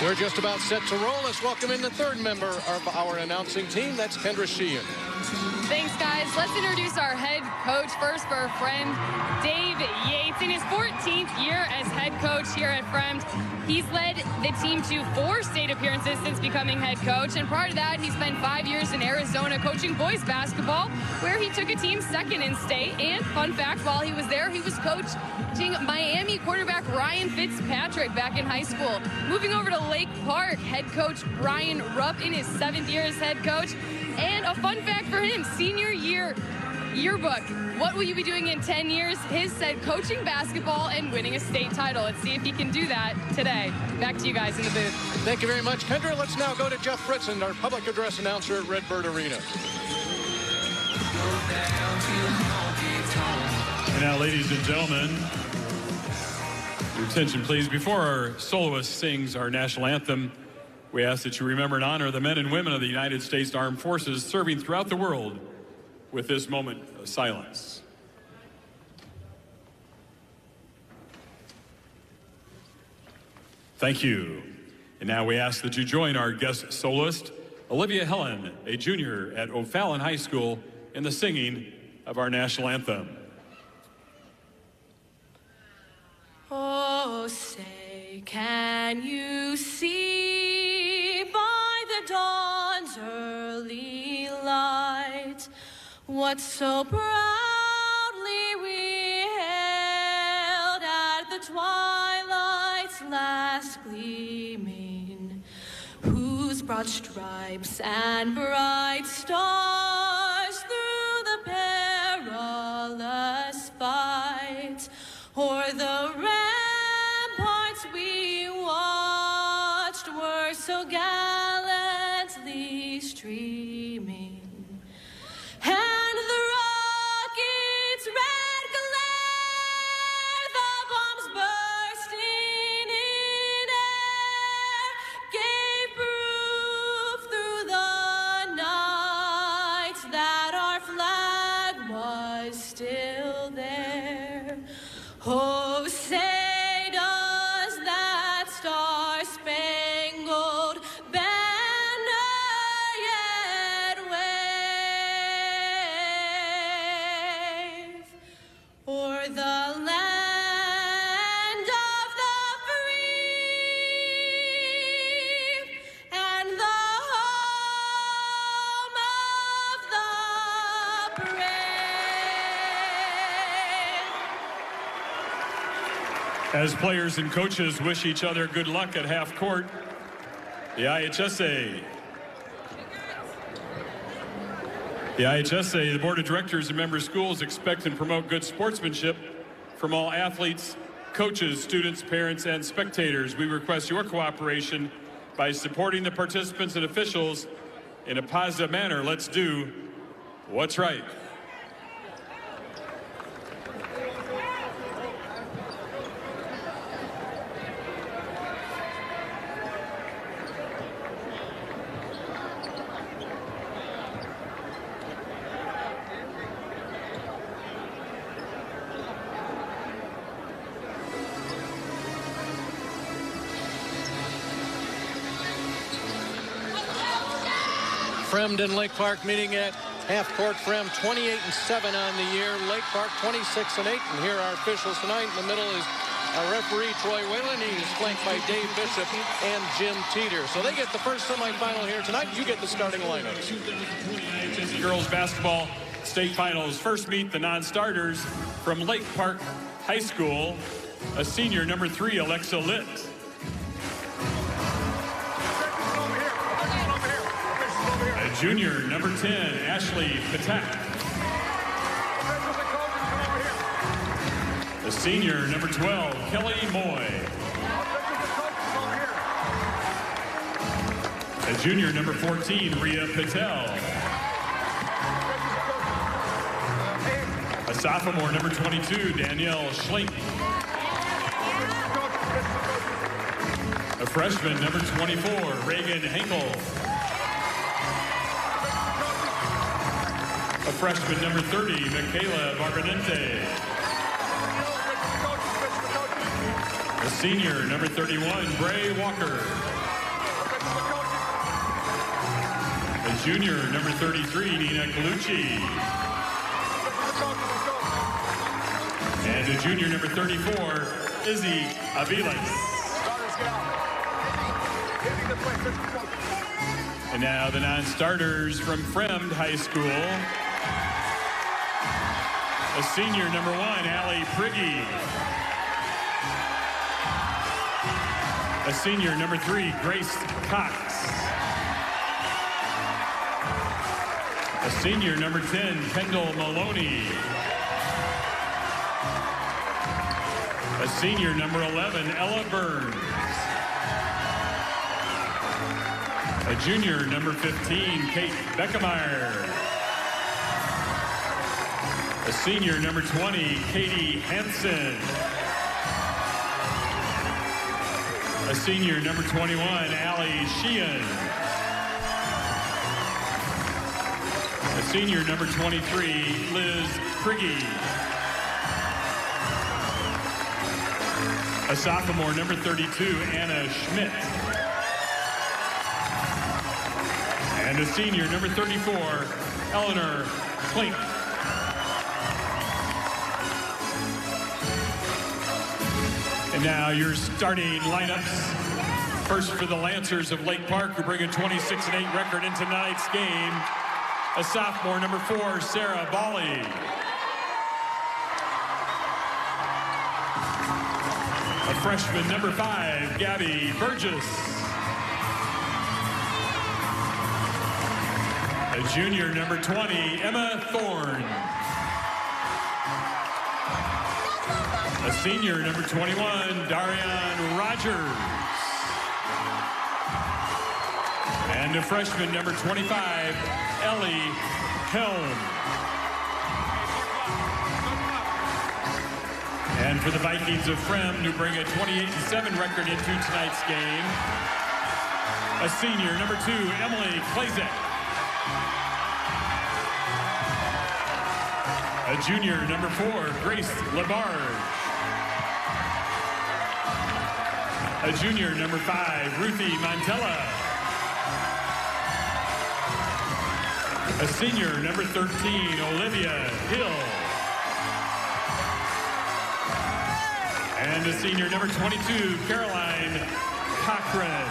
We're just about set to roll. Let's welcome in the third member of our announcing team. That's Kendra Sheehan. Thanks, guys. Let's introduce our head coach first for Fremd, Dave Yates. In his 14th year as head coach here at Fremd, he's led the team to 4 state appearances since becoming head coach. And prior to that, he spent 5 years in Arizona coaching boys basketball, where he took a team second in state. And fun fact, while he was there, he was coaching Miami quarterback Ryan Fitzpatrick back in high school. Moving over to Lake Park, head coach Brian Rupp in his 7th year as head coach. And a fun fact for him, senior year yearbook. What will you be doing in 10 years? His said coaching basketball and winning a state title. Let's see if he can do that today. Back to you guys in the booth. Thank you very much, Kendra. Let's now go to Jeff Fritzen, our public address announcer at Redbird Arena. And now, ladies and gentlemen, your attention, please. Before our soloist sings our national anthem, we ask that you remember and honor the men and women of the United States Armed Forces serving throughout the world with this moment of silence. Thank you. And now we ask that you join our guest soloist, Olivia Helen, a junior at O'Fallon High School, in the singing of our national anthem. Oh, say, can you see by the dawn's early light what so proudly we hailed at the twilight's last gleaming, whose broad stripes and bright stars through the perilous fight o'er the ramparts we watched were so gallantly streaming, and the rocket's red glare, the bombs bursting in air, gave proof through the night that our flag was still there. Oh, say does that star-spangled banner yet wave o'er the land of the free and the home of the brave? As players and coaches wish each other good luck at half court, the IHSA, the Board of Directors and member schools expect and promote good sportsmanship from all athletes, coaches, students, parents, and spectators. We request your cooperation by supporting the participants and officials in a positive manner. Let's do what's right. Fremd and Lake Park meeting at half court. Fremd 28-7 on the year. Lake Park 26-8. And here are officials tonight. In the middle is our referee Troy Whalen. He is flanked by Dave Bishop and Jim Teeter. So they get the first semifinal here tonight. You get the starting lineups. Girls basketball state finals. First meet the non-starters from Lake Park High School. A senior, number 3, Alexa Litt. A junior, number 10, Ashley Patak. A senior, number 12, Kelly Moy. A junior, number 14, Rhea Patel. A sophomore, number 22, Danielle Schlink. A freshman, number 24, Reagan Henkel. A freshman, number 30, Michaela Barbonente. A senior, number 31, Bray Walker. A junior, number 33, Nina Colucci. And a junior, number 34, Izzy Aviles. And now the non-starters from Fremd High School. A senior, number 1, Allie Prigge. A senior, number 3, Grace Cox. A senior, number 10, Kendall Maloney. A senior, number 11, Ella Burns. A junior, number 15, Kate Beckemeyer. A senior, number 20, Katie Hansen. A senior, number 21, Allie Sheehan. A senior, number 23, Liz Prigge. A sophomore, number 32, Anna Schmidt. And a senior, number 34, Eleanor Klink. And now your starting lineups. First for the Lancers of Lake Park, who bring a 26-8 record into tonight's game. A sophomore, number 4, Sarah Bali. A freshman, number 5, Gabby Burgess. A junior, number 20, Emma Thorne. A senior, number 21, Darian Rogers. And a freshman, number 25, Ellie Helm. And for the Vikings of Fremd, who bring a 28-7 record into tonight's game, a senior, number 2, Emily Klazek. A junior, number 4, Grace Labarge. A junior, number 5, Ruthie Montella. A senior, number 13, Olivia Hill. And a senior, number 22, Caroline Cochran.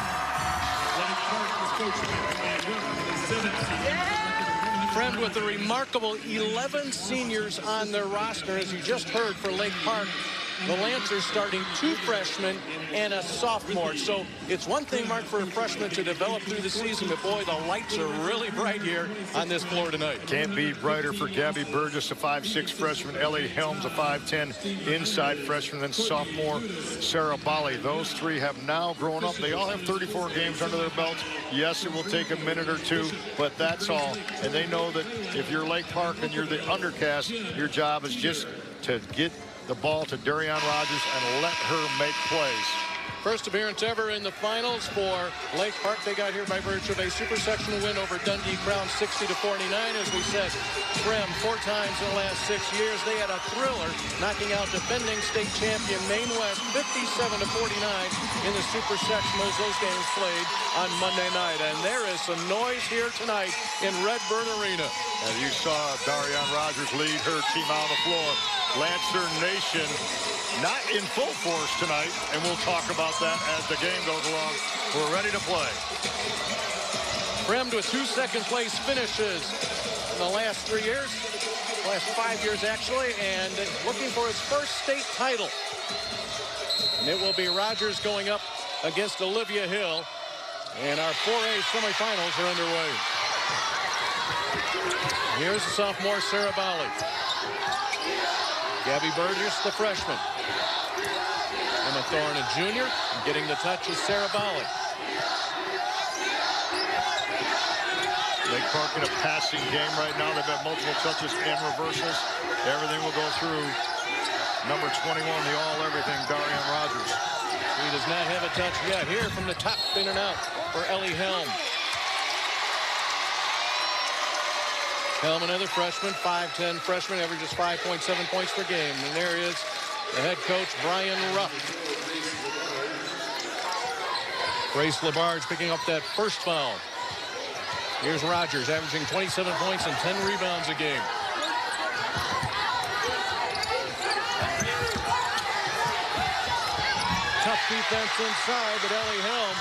Fremd with a remarkable 11 seniors on their roster, as you just heard for Lake Park. The Lancers starting 2 freshmen and a sophomore. So it's one thing, Mark, for a freshman to develop through the season, but boy, the lights are really bright here on this floor tonight. Can't be brighter for Gabby Burgess, a 5'6" freshman. Ellie Helms, a 5'10" inside freshman. Then sophomore Sarah Bali. Those 3 have now grown up. They all have 34 games under their belts. Yes, it will take a minute or 2, but that's all. And they know that if you're Lake Park and you're the undercast, your job is just to get the ball to Darian Rogers and let her make plays. First appearance ever in the finals for Lake Park. They got here by virtue of a super sectional win over Dundee Crown, 60-49. As we said, Fremd 4 times in the last 6 years. They had a thriller, knocking out defending state champion Maine West 57-49 in the super sectionals. Those games played on Monday night. And there is some noise here tonight in Redbird Arena. As you saw Darian Rogers lead her team out on the floor. Lancer Nation not in full force tonight, and we'll talk about that as the game goes along. We're ready to play. Fremd with 2 second-place finishes in the last 3 years, last 5 years actually, and looking for his first state title. And it will be Rogers going up against Olivia Hill, and our 4A semifinals are underway. Here's the sophomore Sarah Bali. Gabby Burgess, the freshman. Emma Thorne, a junior. Getting the touch is Sarah Bali. Lake Park in a passing game right now. They've got multiple touches and reversals. Everything will go through number 21, the all-everything, Darian Rogers. He does not have a touch yet. Here from the top, in and out for Ellie Helm. Helm, another freshman, 5'10" freshman, averages 5.7 points per game. And there is the head coach, Brian Ruff. Grace Labarge picking up that first foul. Here's Rogers averaging 27 points and 10 rebounds a game. Tough defense inside, but Ellie Helm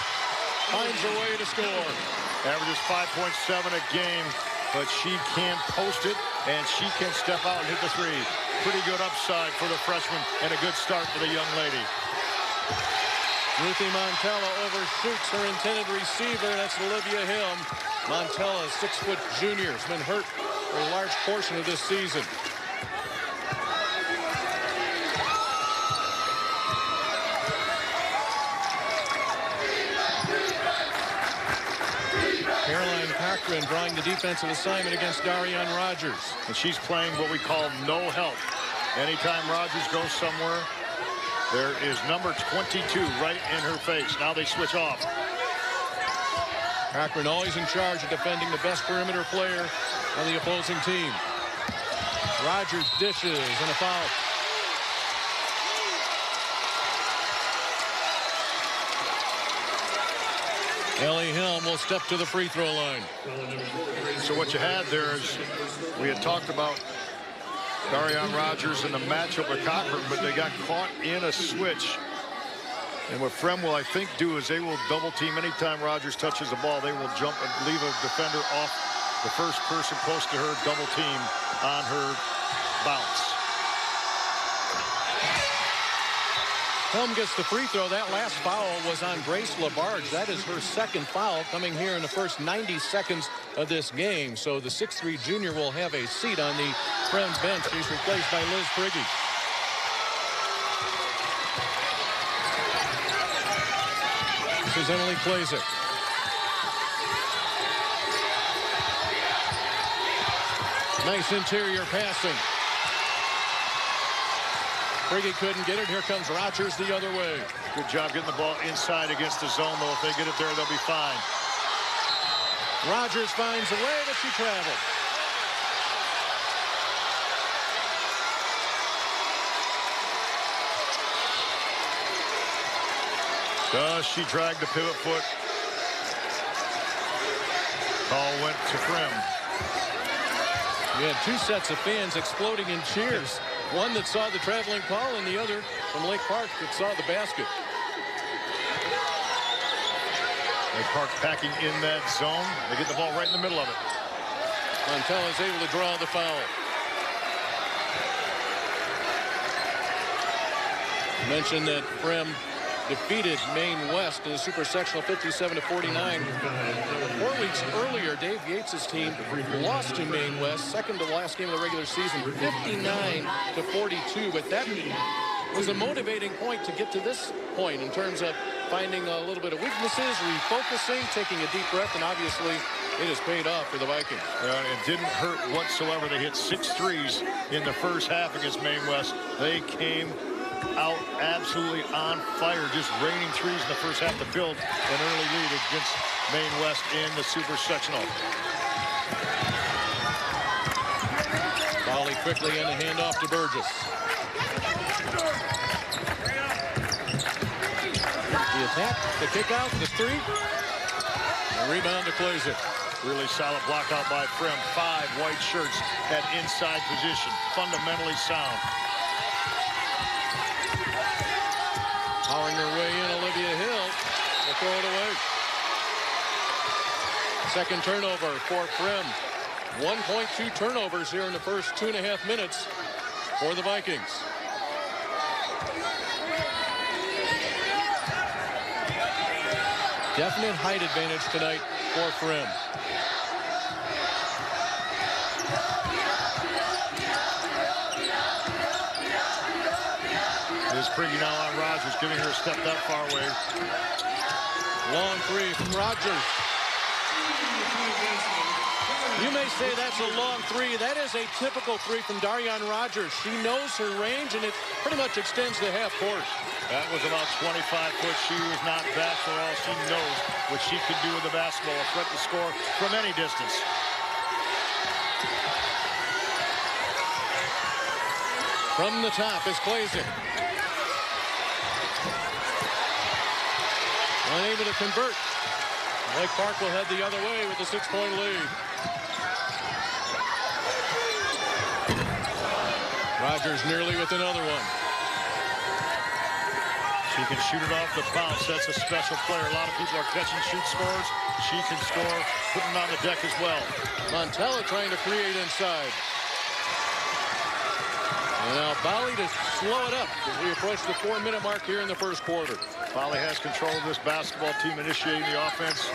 finds a way to score. Averages 5.7 a game, but she can post it, and she can step out and hit the three. Pretty good upside for the freshman, and a good start for the young lady. Ruthie Montella overshoots her intended receiver. That's Olivia Helm. Montella, 6-foot junior, has been hurt for a large portion of this season. Caroline Cochran drawing the defensive assignment against Darian Rogers. And she's playing what we call no help. Anytime Rogers goes somewhere, there is number 22 right in her face. Now they switch off. Cochran always in charge of defending the best perimeter player on the opposing team. Rogers dishes and a foul. Ellie Helm will step to the free throw line. So what you had there is, we had talked about Darian Rogers and the matchup with Cochran, but they got caught in a switch. And what Fremd will, I think, do is they will double team anytime Rogers touches the ball. They will jump and leave a defender off the first person close to her, double team on her bounce. Helm gets the free throw. That last foul was on Grace Labarge. That is her second foul coming here in the first 90 seconds of this game. So the 6'3" junior will have a seat on the Fremd bench. She's replaced by Liz Prigge. This is Emily Klazek. Nice interior passing. Prigge couldn't get it. Here comes Rogers the other way. Good job getting the ball inside against the zone, though. If they get it there, they'll be fine. Rogers finds a way, but she traveled. She dragged the pivot foot. Call went to Fremd. We had two sets of fans exploding in cheers. One that saw the traveling call and the other from Lake Park that saw the basket. Lake Park packing in that zone. They get the ball right in the middle of it. Montella is able to draw the foul. Mentioned that Fremd defeated Maine West in the Super Sectional 57-49. 4 weeks earlier, Dave Yates' team lost to Maine West, second to last game of the regular season, 59-42. But that was a motivating point to get to this point in terms of finding a little bit of weaknesses, refocusing, taking a deep breath, and obviously it has paid off for the Vikings. It didn't hurt whatsoever. They hit 6 threes in the first half against Maine West. They came out absolutely on fire, just raining threes in the first half to build an early lead against Maine West in the Super Sectional. Volley quickly and a handoff to Burgess. The attack, the kick out, the three. The rebound to Klazek. Really solid block out by Fremd. 5 white shirts at inside position. Fundamentally sound. Powering her way in, Olivia Hill will throw it away. Second turnover for Fremd. 1.2 turnovers here in the first 2.5 minutes for the Vikings. Definite height advantage tonight for Fremd. Here's Prigge now on Rogers, giving her a step that far away. Long three from Rogers. You may say that's a long three. That is a typical three from Darian Rogers. She knows her range, and it pretty much extends to half court. That was about 25 foot. She was not bashful at all. She knows what she can do with the basketball. A threat to score from any distance. From the top is Klazek. unable to convert. Lake Park will head the other way with a 6-point lead. Rogers nearly with another one. She can shoot it off the bounce. That's a special player. A lot of people are catching shoot scores. She can score, putting it on the deck as well. Montella trying to create inside. And now Bali to slow it up as we approach the 4-minute mark here in the first quarter. Bali has control of this basketball team, initiating the offense.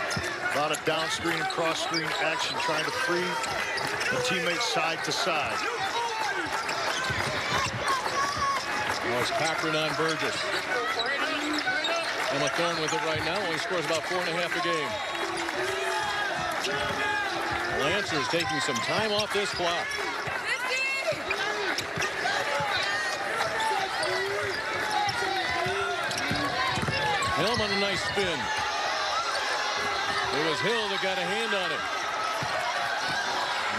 A lot of down screen and cross screen action, trying to free the teammates side to side. Now it's Cochran on Burgess. Emma Thorne with it right now. Only scores about 4.5 a game. Lancers taking some time off this clock. Helm on a nice spin. It was Hill that got a hand on it.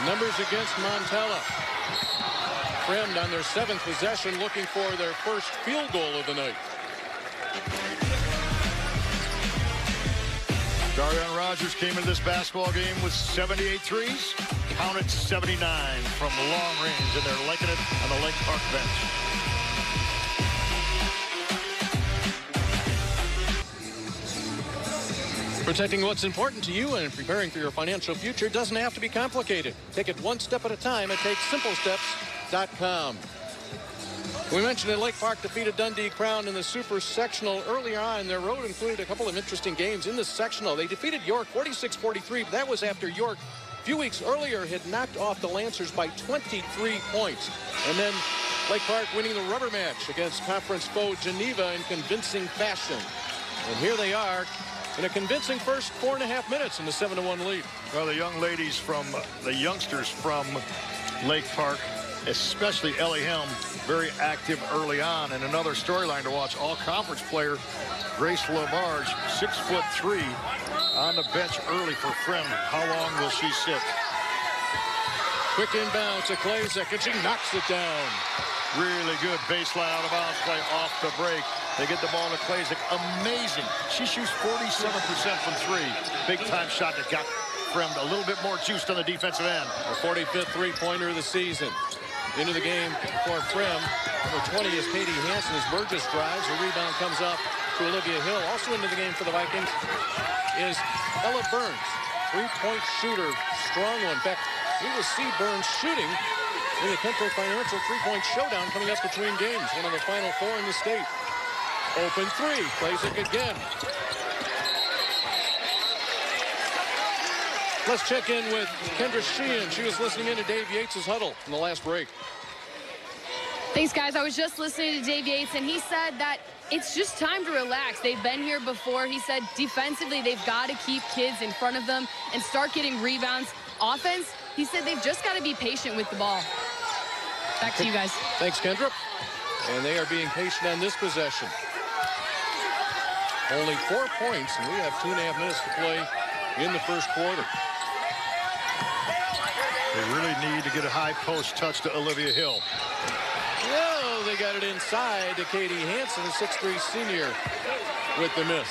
Numbers against Montella. Fremd on their 7th possession looking for their first field goal of the night. Darian Rogers came into this basketball game with 78 threes, counted 79 from long range, and they're liking it on the Lake Park bench. Protecting what's important to you and preparing for your financial future doesn't have to be complicated. Take it one step at a time at TakeSimpleSteps.com. We mentioned that Lake Park defeated Dundee Crown in the Super Sectional earlier on. Their road included a couple of interesting games in the sectional. They defeated York 46-43, but that was after York a few weeks earlier had knocked off the Lancers by 23 points. And then Lake Park winning the rubber match against conference foe Geneva in convincing fashion. And here they are in a convincing first 4.5 minutes in the 7-1 lead. Well, the young ladies from the youngsters from Lake Park, especially Ellie Helm, very active early on. And another storyline to watch, all-conference player Grace Lamarge, 6'3", on the bench early for Fremd. How long will she sit? Quick inbound to Klazek, and she knocks it down. Really good baseline out of bounds play off the break. They get the ball to Klazek. Amazing. She shoots 47% from 3. Big-time shot that got Fremd a little bit more juiced on the defensive end. A 45th three-pointer of the season. Into the game for Fremd. Number 20 is Katie Hansen as Burgess drives. The rebound comes up to Olivia Hill. Also into the game for the Vikings is Ella Burns. Three-point shooter. Strong one. In fact, we will see Burns shooting in the Kento Financial three-point showdown coming up between games. One of the final 4 in the state. Open 3. Plays it again. Let's check in with Kendra Sheehan. She was listening in to Dave Yates' huddle in the last break. Thanks, guys. I was just listening to Dave Yates, and he said that it's just time to relax. They've been here before. He said defensively, they've got to keep kids in front of them and start getting rebounds. Offense, he said they've just got to be patient with the ball. Back to you guys. Thanks, Kendra. And they are being patient on this possession. Only 4 points, and we have 2.5 minutes to play in the first quarter. They really need to get a high post touch to Olivia Hill. Whoa, they got it inside to Katie Hansen, a 6'3" senior, with the miss.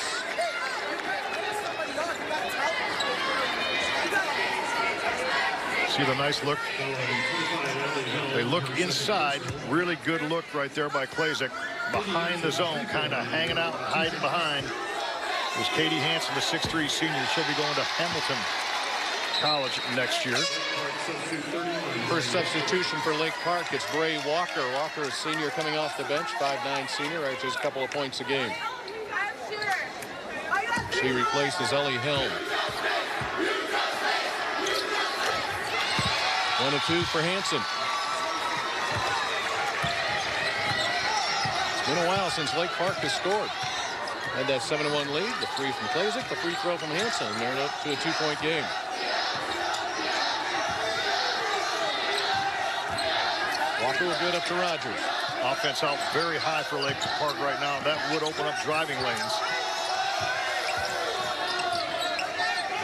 See the nice look? They look inside. Really good look right there by Klazek. Behind the zone, kind of hanging out and hiding behind. Was Katie Hansen, the 6'3" senior. She'll be going to Hamilton College next year. First substitution for Lake Park, it's Bray Walker. Walker is senior coming off the bench, 5'9" senior, right, just a couple of points a game. She replaces Ellie Helm. 1 of 2 for Hansen. It's been a while since Lake Park has scored. Had that 7-1 lead, the 3 from Klazek, the free throw from Hansen, and they're up to a 2-point game. Walker will get up to Rogers. Offense out very high for Lake Park right now. That would open up driving lanes.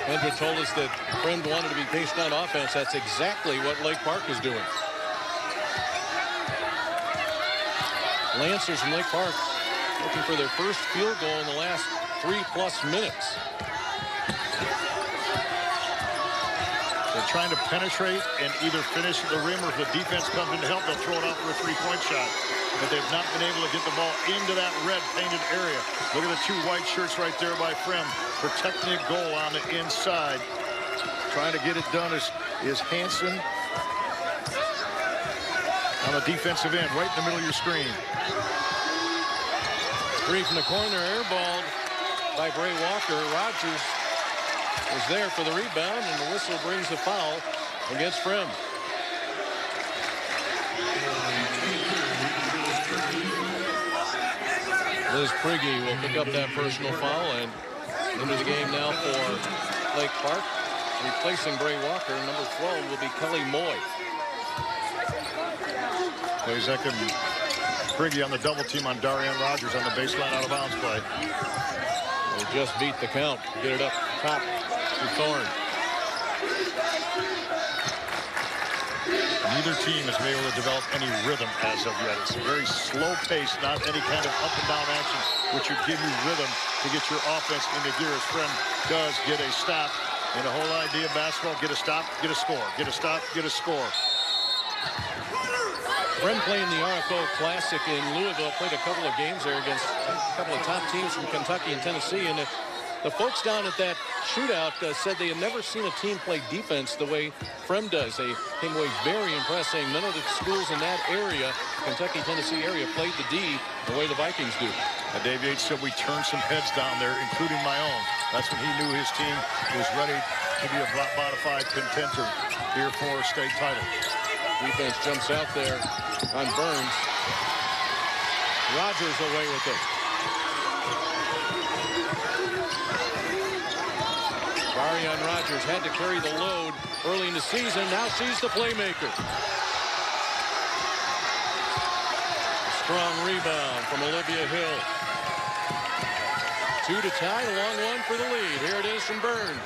Kendra told us that Fremd wanted to be patient on offense. That's exactly what Lake Park is doing. Lancers from Lake Park looking for their first field goal in the last 3+ minutes. They're trying to penetrate and either finish at the rim, or if the defense comes in to help, they'll throw it out for a three-point shot. But they've not been able to get the ball into that red painted area. Look at the two white shirts right there by Fremd, protecting a goal on the inside. Trying to get it done is Hansen on the defensive end, right in the middle of your screen. Three from the corner, airballed by Bray Walker. Rogers was there for the rebound, and the whistle brings a foul against Fremd. Liz Prigge will pick up that personal foul, and into the game now for Lake Park. Replacing Bray Walker, number 12 will be Kelly Moy. Klazek and Prigge on the double team on Darian Rogers on the baseline out of bounds play. They just beat the count. Get it up top to Thorne. Neither team has been able to develop any rhythm as of yet. It's a very slow pace, not any kind of up and down action, which would give you rhythm to get your offense into gear, as Fremd does get a stop. And the whole idea of basketball, get a stop, get a score. Get a stop, get a score. Fremd playing the RFO Classic in Louisville. Played a couple of games there against a couple of top teams from Kentucky and Tennessee. And the folks down at that shootout said they had never seen a team play defense the way Fremd does. They came away very impressed, saying none of the schools in that area, Kentucky, Tennessee area, played the D the way the Vikings do. Dave Yates said we turned some heads down there, including my own. That's when he knew his team was ready to be a bona fide contender here for a state title. Defense jumps out there on Burns. Rogers away with it. Darian Rogers had to carry the load early in the season. Now she's the playmaker. A strong rebound from Olivia Hill. 2 to tie, a long one for the lead. Here it is from Burns.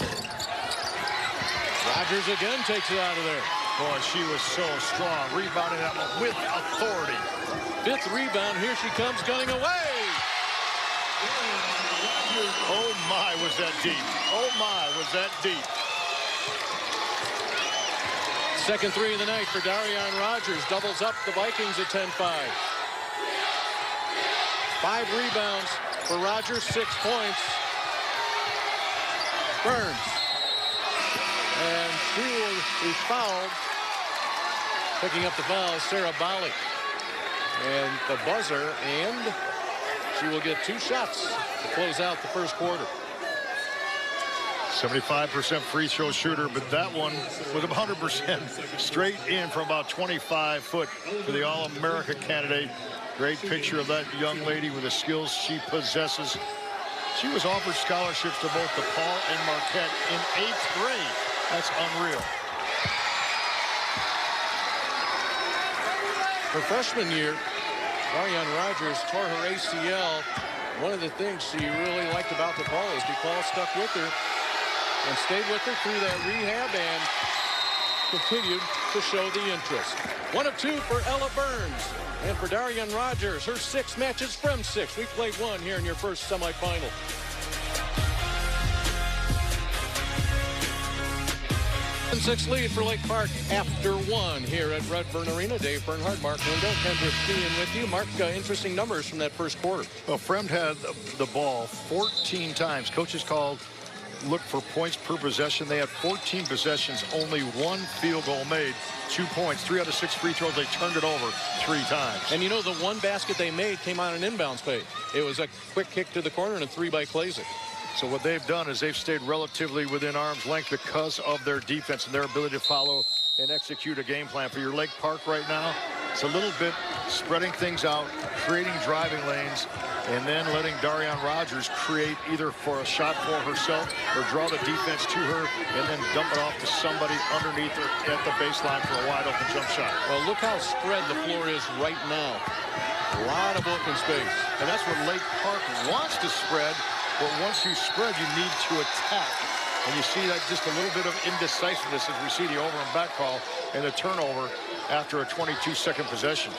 Rogers again takes it out of there. Boy, she was so strong, rebounding that one with authority. 5th rebound, here she comes gunning away. Oh my, was that deep. Oh my, was that deep. 2nd three of the night for Darian Rogers. Doubles up the Vikings at 10-5. 5 rebounds for Rogers, 6 points. Burns. And she will be fouled. Picking up the foul is Sarah Bali. And the buzzer, and she will get 2 shots to close out the first quarter. 75% free throw shooter, but that one was 100% straight in from about 25 foot for the All-America candidate. Great picture of that young lady with the skills she possesses. She was offered scholarships to both DePaul and Marquette in 8th grade. That's unreal. Her freshman year, Darian Rogers tore her ACL. One of the things she really liked about DePaul is DePaul stuck with her and stayed with her through that rehab and continued to show the interest. 1 of 2 for Ella Burns. And for Darian Rogers, her 6 matches from 6. We played 1 here in your first semifinal. And 6 lead for Lake Park after 1 here at Redburn Arena. Dave Bernhardt, Mark Lindo, Kendrick being with you. Mark, interesting numbers from that first quarter. Well, Fremd had the ball 14 times. Coaches called look for points per possession. They had 14 possessions, only 1 field goal made, 2 points, 3 out of 6 free throws. They turned it over 3 times. And you know, the one basket they made came on an inbounds play. It was a quick kick to the corner and a 3 by Klazek. So what they've done is they've stayed relatively within arm's length because of their defense and their ability to follow and execute a game plan. For your Lake Park right now, it's a little bit spreading things out, creating driving lanes, and then letting Darian Rogers create either for a shot for herself or draw the defense to her and then dump it off to somebody underneath her at the baseline for a wide open jump shot. Well, look how spread the floor is right now. A lot of open space. And that's what Lake Park wants to spread, but once you spread, you need to attack. And you see that just a little bit of indecisiveness as we see the over and back call and the turnover after a 22-second possession.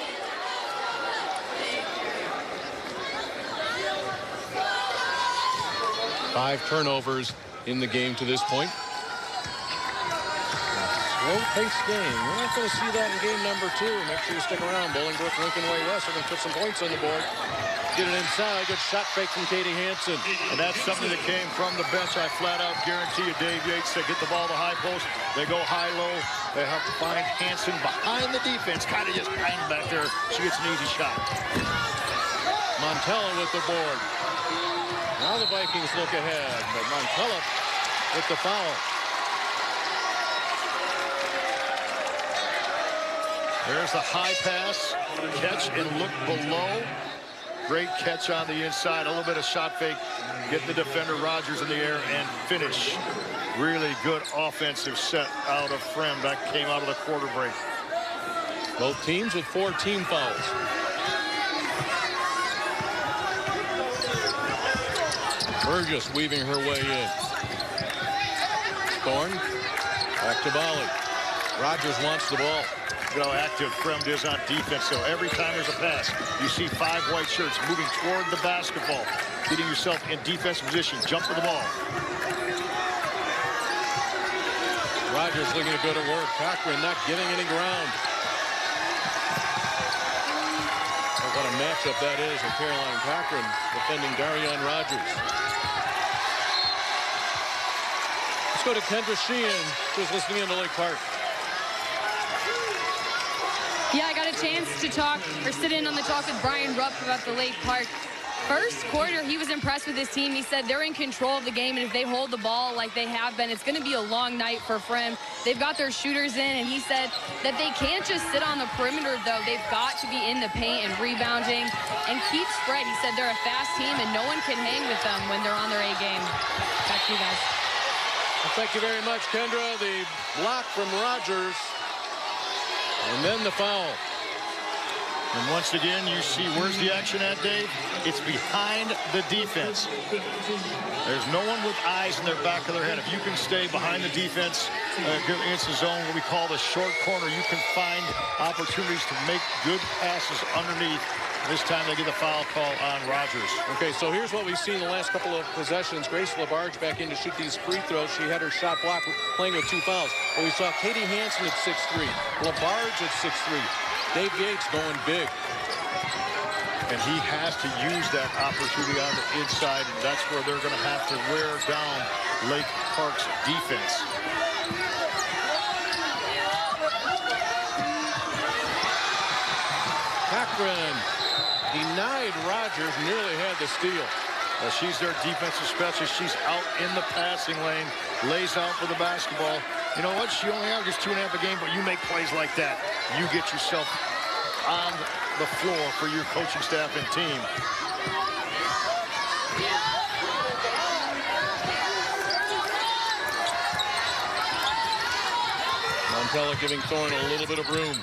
5 turnovers in the game to this point. Slow-paced game. We're not going to see that in game number 2. Make sure you stick around. Bolingbrook, Lincoln Way West are going to put some points on the board. Get it inside. Good shot fake from Katie Hansen. And that's something that came from the bench. I flat out guarantee you, Dave Yates, they get the ball to high post. They go high-low. They have to find Hansen behind the defense. Kind of just hanging back there. She gets an easy shot. Montella with the board. Now the Vikings look ahead, but Montella with the foul. There's the high pass. Catch and look below. Great catch on the inside. A little bit of shot fake. Get the defender Rogers in the air and finish. Really good offensive set out of Fremd. That came out of the quarter break. Both teams with 4 team fouls. Burgess weaving her way in. Thorne. Back to Bali. Rogers wants the ball. Look how active Fremd is on defense. So every time there's a pass, you see 5 white shirts moving toward the basketball, getting yourself in defensive position. Jump to the ball. Rogers looking to go to work. Cochran not giving any ground. Oh, what a matchup that is with Caroline Cochran defending Darian Rogers. Let's go to Kendra Sheehan, who's listening in to Lake Park. Yeah, I got a chance to talk or sit in on the talk with Brian Rupp about the Lake Park. First quarter, he was impressed with his team. He said they're in control of the game, and if they hold the ball like they have been, it's going to be a long night for Fremd. They've got their shooters in, and he said that they can't just sit on the perimeter, though. They've got to be in the paint and rebounding and keep spread. He said they're a fast team, and no one can hang with them when they're on their A game. Back to you guys. Well, thank you very much, Kendra. The block from Rogers. And then the foul. And once again, you see where's the action at, Dave? It's behind the defense. There's no one with eyes in their back of their head. If you can stay behind the defense against the zone, what we call the short corner, you can find opportunities to make good passes underneath. This time they get the foul call on Rogers. Okay, so here's what we've seen the last couple of possessions. Grace LaBarge back in to shoot these free throws. She had her shot blocked playing with 2 fouls. But we saw Katie Hansen at 6'3", LaBarge at 6'3". Dave Yates going big. And he has to use that opportunity on the inside, and that's where they're going to have to wear down Lake Park's defense. Cochran denied Rogers, nearly had the steal. She's their defensive specialist. She's out in the passing lane, lays out for the basketball. You know what? She only averages 2.5 a game, but you make plays like that, you get yourself on the floor for your coaching staff and team. Montella giving Thorne a little bit of room.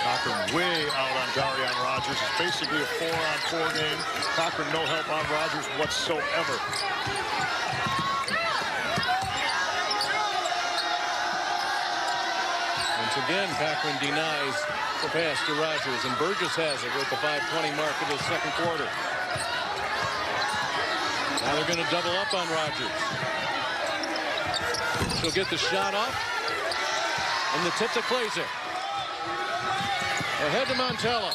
Cochran way out on Darian Rogers. It's basically a 4-on-4 game. Cochran no help on Rogers whatsoever. Once again, Cochran denies the pass to Rogers, and Burgess has it with the 5:20 mark of the second quarter. Now they're going to double up on Rogers. She'll get the shot off, and the tip to Glazer. Ahead to Montella.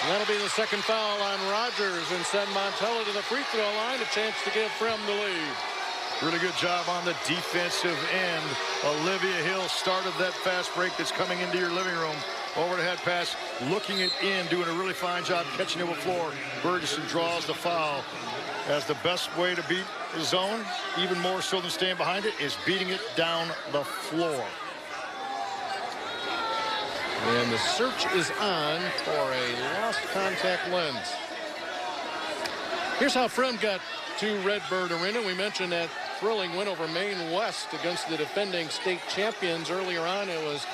And that'll be the second foul on Rogers and send Montella to the free throw line. A chance to give Fremd the lead. Really good job on the defensive end. Olivia Hill started that fast break that's coming into your living room. Over the head pass, looking it in, doing a really fine job catching it with floor. Bergeson draws the foul. As the best way to beat the zone, even more so than staying behind it, is beating it down the floor. And the search is on for a lost contact lens. Here's how Fremd got to Redbird Arena. We mentioned that thrilling win over Maine West against the defending state champions earlier on. It was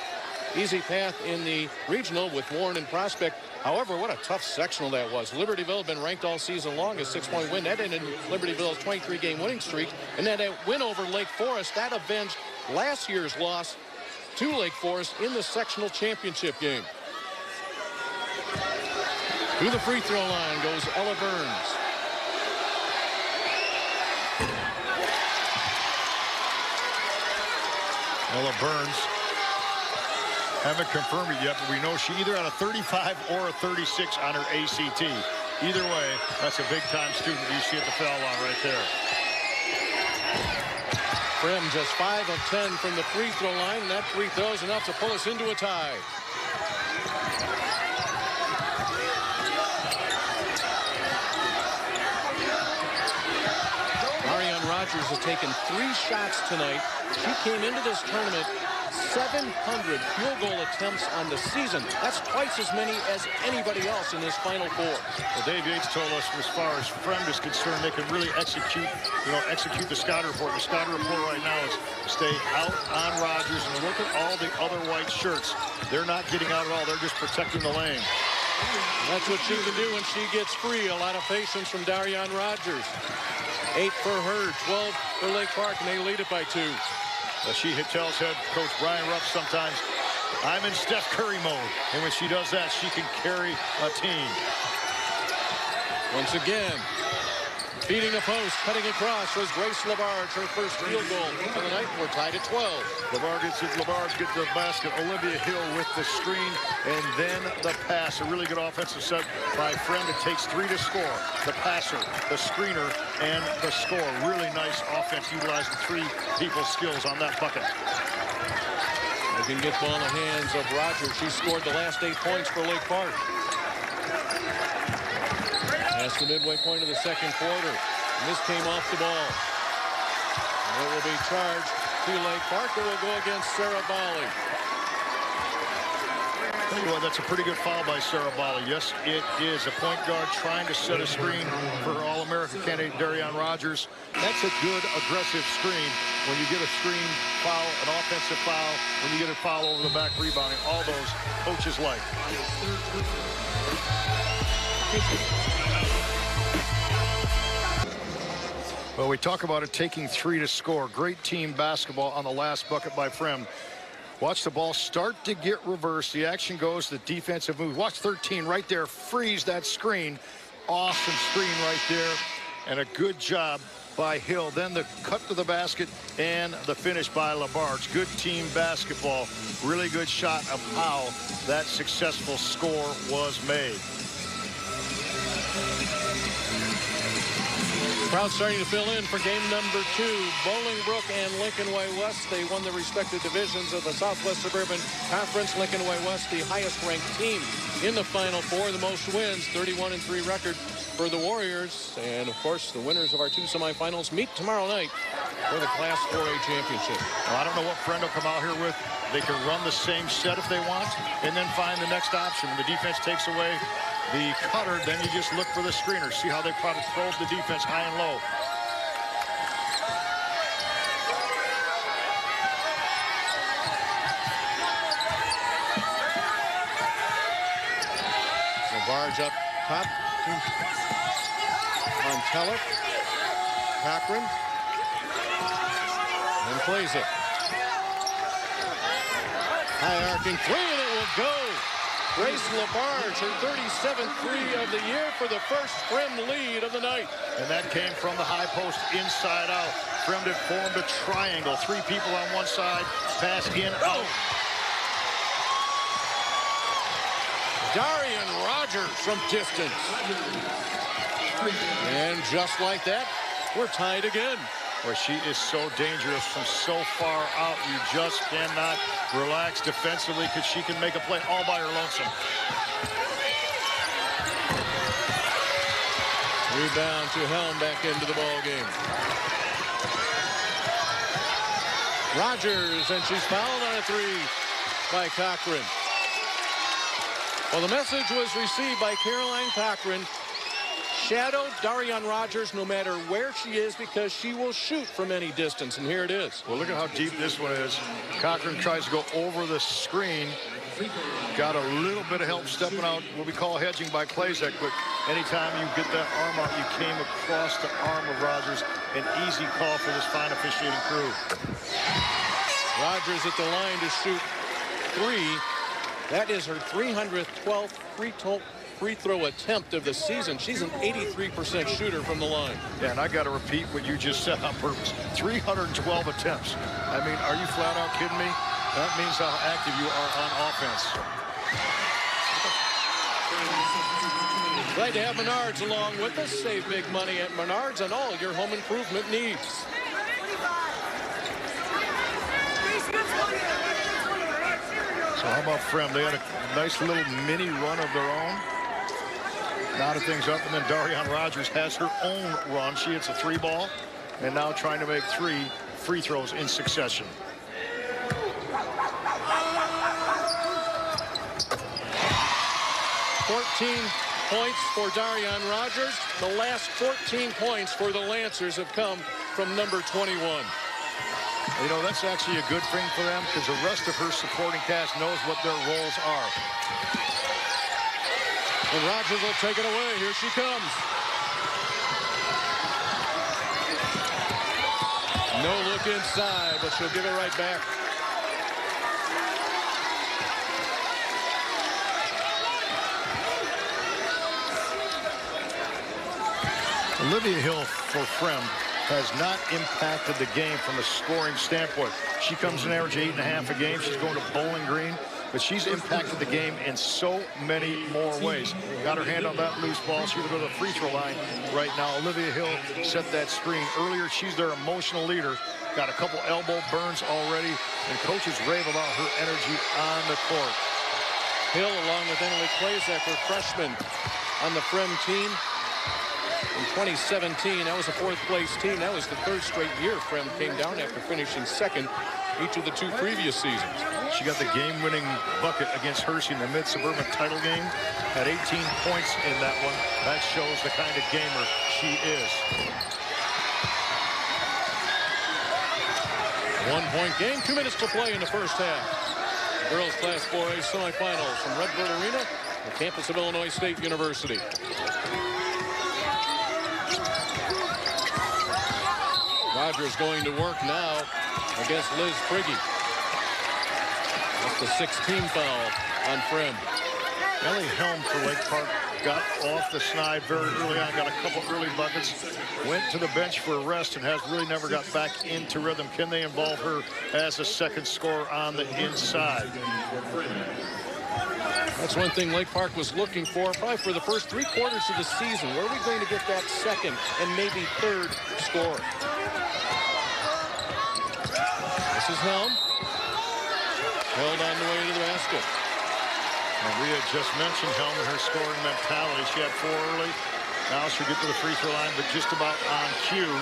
easy path in the regional with Warren and Prospect. However, what a tough sectional that was. Libertyville had been ranked all season long, a 6-point win. That ended Libertyville's 23-game winning streak. And then that win over Lake Forest, that avenged last year's loss to Lake Forest in the sectional championship game. To the free throw line goes Ella Burns. Ella Burns. Haven't confirmed it yet, but we know she either had a 35 or a 36 on her ACT. Either way, that's a big-time student you see at the foul line right there. Fremd just 5 of 10 from the free throw line. That free throw is enough to pull us into a tie. Ariane Rogers has taken 3 shots tonight. She came into this tournament 700 field goal attempts on the season. That's twice as many as anybody else in this Final Four. Well, Dave Yates told us as far as Fremd is concerned, they can really execute the scouting report. The scouting report right now is stay out on Rogers, and look at all the other white shirts. They're not getting out at all. They're just protecting the lane. That's what she can do when she gets free. A lot of patience from Darian Rogers. 8 for her, 12 for Lake Park, and they lead it by 2. She tells head coach Brian Rupp sometimes, I'm in Steph Curry mode. And when she does that, she can carry a team. Once again, beating the post, cutting across was Grace LaBarge, her first field goal of the night. We're tied at 12. LaBarge gets the basket. Olivia Hill with the screen, and then the pass. A really good offensive set by Fremd. It takes 3 to score. The passer, the screener, and the score. Really nice offense utilizing 3 people's skills on that bucket. They can get ball in the hands of Rogers. She scored the last 8 points for Lake Park. That's the midway point of the second quarter. And this came off the ball. And it will be charged to Lake Park. It will go against Sarah Bali. Tell you what, that's a pretty good foul by Sarah Bali. Yes, it is. A point guard trying to set a screen for her All-American candidate, Darian Rogers. That's a good, aggressive screen. When you get a screen foul, an offensive foul, when you get a foul over the back rebounding, all those coaches like. Well, we talk about it taking 3 to score. Great team basketball on the last bucket by Fremd. Watch the ball start to get reversed. The action goes, the defensive move. Watch 13 right there. Freeze that screen. Awesome screen right there. And a good job by Hill. Then the cut to the basket and the finish by LaBarge. Good team basketball. Really good shot of how that successful score was made. Crowd starting to fill in for game number 2. Bolingbrook and Lincoln Way West. They won the respective divisions of the Southwest Suburban Conference. Lincoln Way West, the highest ranked team in the Final Four, the most wins, 31-3 record for the Warriors. And of course, the winners of our 2 semifinals meet tomorrow night for the Class 4A championship. Well, I don't know what Fremd will come out here with. They can run the same set if they want, and then find the next option. When the defense takes away the cutter, then you just look for the screener. See how they probably probe the defense high and low. LaBarge up top. Montella. Cochran. And plays it. High arcing 3, and it will go. Grace LaBarge, her 37th 3 of the year for the first Fremd lead of the night. And that came from the high post inside out. Fremd had formed a triangle. 3 people on one side, pass in, out. Darian Rogers from distance. And just like that, we're tied again. Where she is so dangerous from so far out. You just cannot relax defensively because she can make a play all by her lonesome. Rebound to Helm back into the ball game. Rogers, and she's fouled on a 3 by Cochran. Well, the message was received by Caroline Cochran. Shadow Darian Rogers no matter where she is because she will shoot from any distance, and here it is. Well, look at how deep this one is. Cochran tries to go over the screen. Got a little bit of help stepping out, what we call hedging by Klazek, but anytime you get that arm out, you came across the arm of Rogers. An easy call for this fine officiating crew. Rogers at the line to shoot 3. That is her 312th free throw attempt of the season. She's an 83% shooter from the line. Yeah, and I got to repeat what you just said on purpose. 312 attempts. I mean, are you flat out kidding me? That means how active you are on offense. Glad to have Menards along with us. Save big money at Menards on all your home improvement needs. So how about Fremd? They had a nice little mini run of their own. Knotted things up, and then Darian Rogers has her own run. She hits a 3-ball, and now trying to make 3 free throws in succession. Points for Darian Rogers. The last 14 points for the Lancers have come from number 21. You know, that's actually a good thing for them because the rest of her supporting cast knows what their roles are. And Rogers will take it away. Here she comes. No look inside, but she'll give it right back. Olivia Hill for Fremd has not impacted the game from a scoring standpoint. She comes in average 8.5 a game. She's going to Bowling Green, but she's impacted the game in so many more ways. Got her hand on that loose ball. She's going to the free throw line right now. Olivia Hill set that screen earlier. She's their emotional leader. Got a couple elbow burns already, and coaches rave about her energy on the court. Hill, along with Emily Klazak, were freshmen on the Fremd team. In 2017, that was a 4th place team. That was the 3rd straight year Fremd came down after finishing 2nd each of the 2 previous seasons. She got the game-winning bucket against Hershey in the mid-suburban title game. Had 18 points in that one. That shows the kind of gamer she is. 1-point game, 2 minutes to play in the first half. Girls Class 4A semifinals from Redbird Arena, the campus of Illinois State University. Rogers going to work now against Liz Frigge. That's the 16th foul on Fremd. Ellie Helm for Lake Park got off the snide very early on, got a couple early buckets, went to the bench for a rest, and has really never got back into rhythm. Can they involve her as a second scorer on the inside? That's one thing Lake Park was looking for, probably for the first 3 quarters of the season. Where are we going to get that second and maybe third scorer? This is Helm. Held on the way to the basket. And we had just mentioned Helm and her scoring mentality. She had 4 early. Now she'll get to the free throw line, but just about on cue,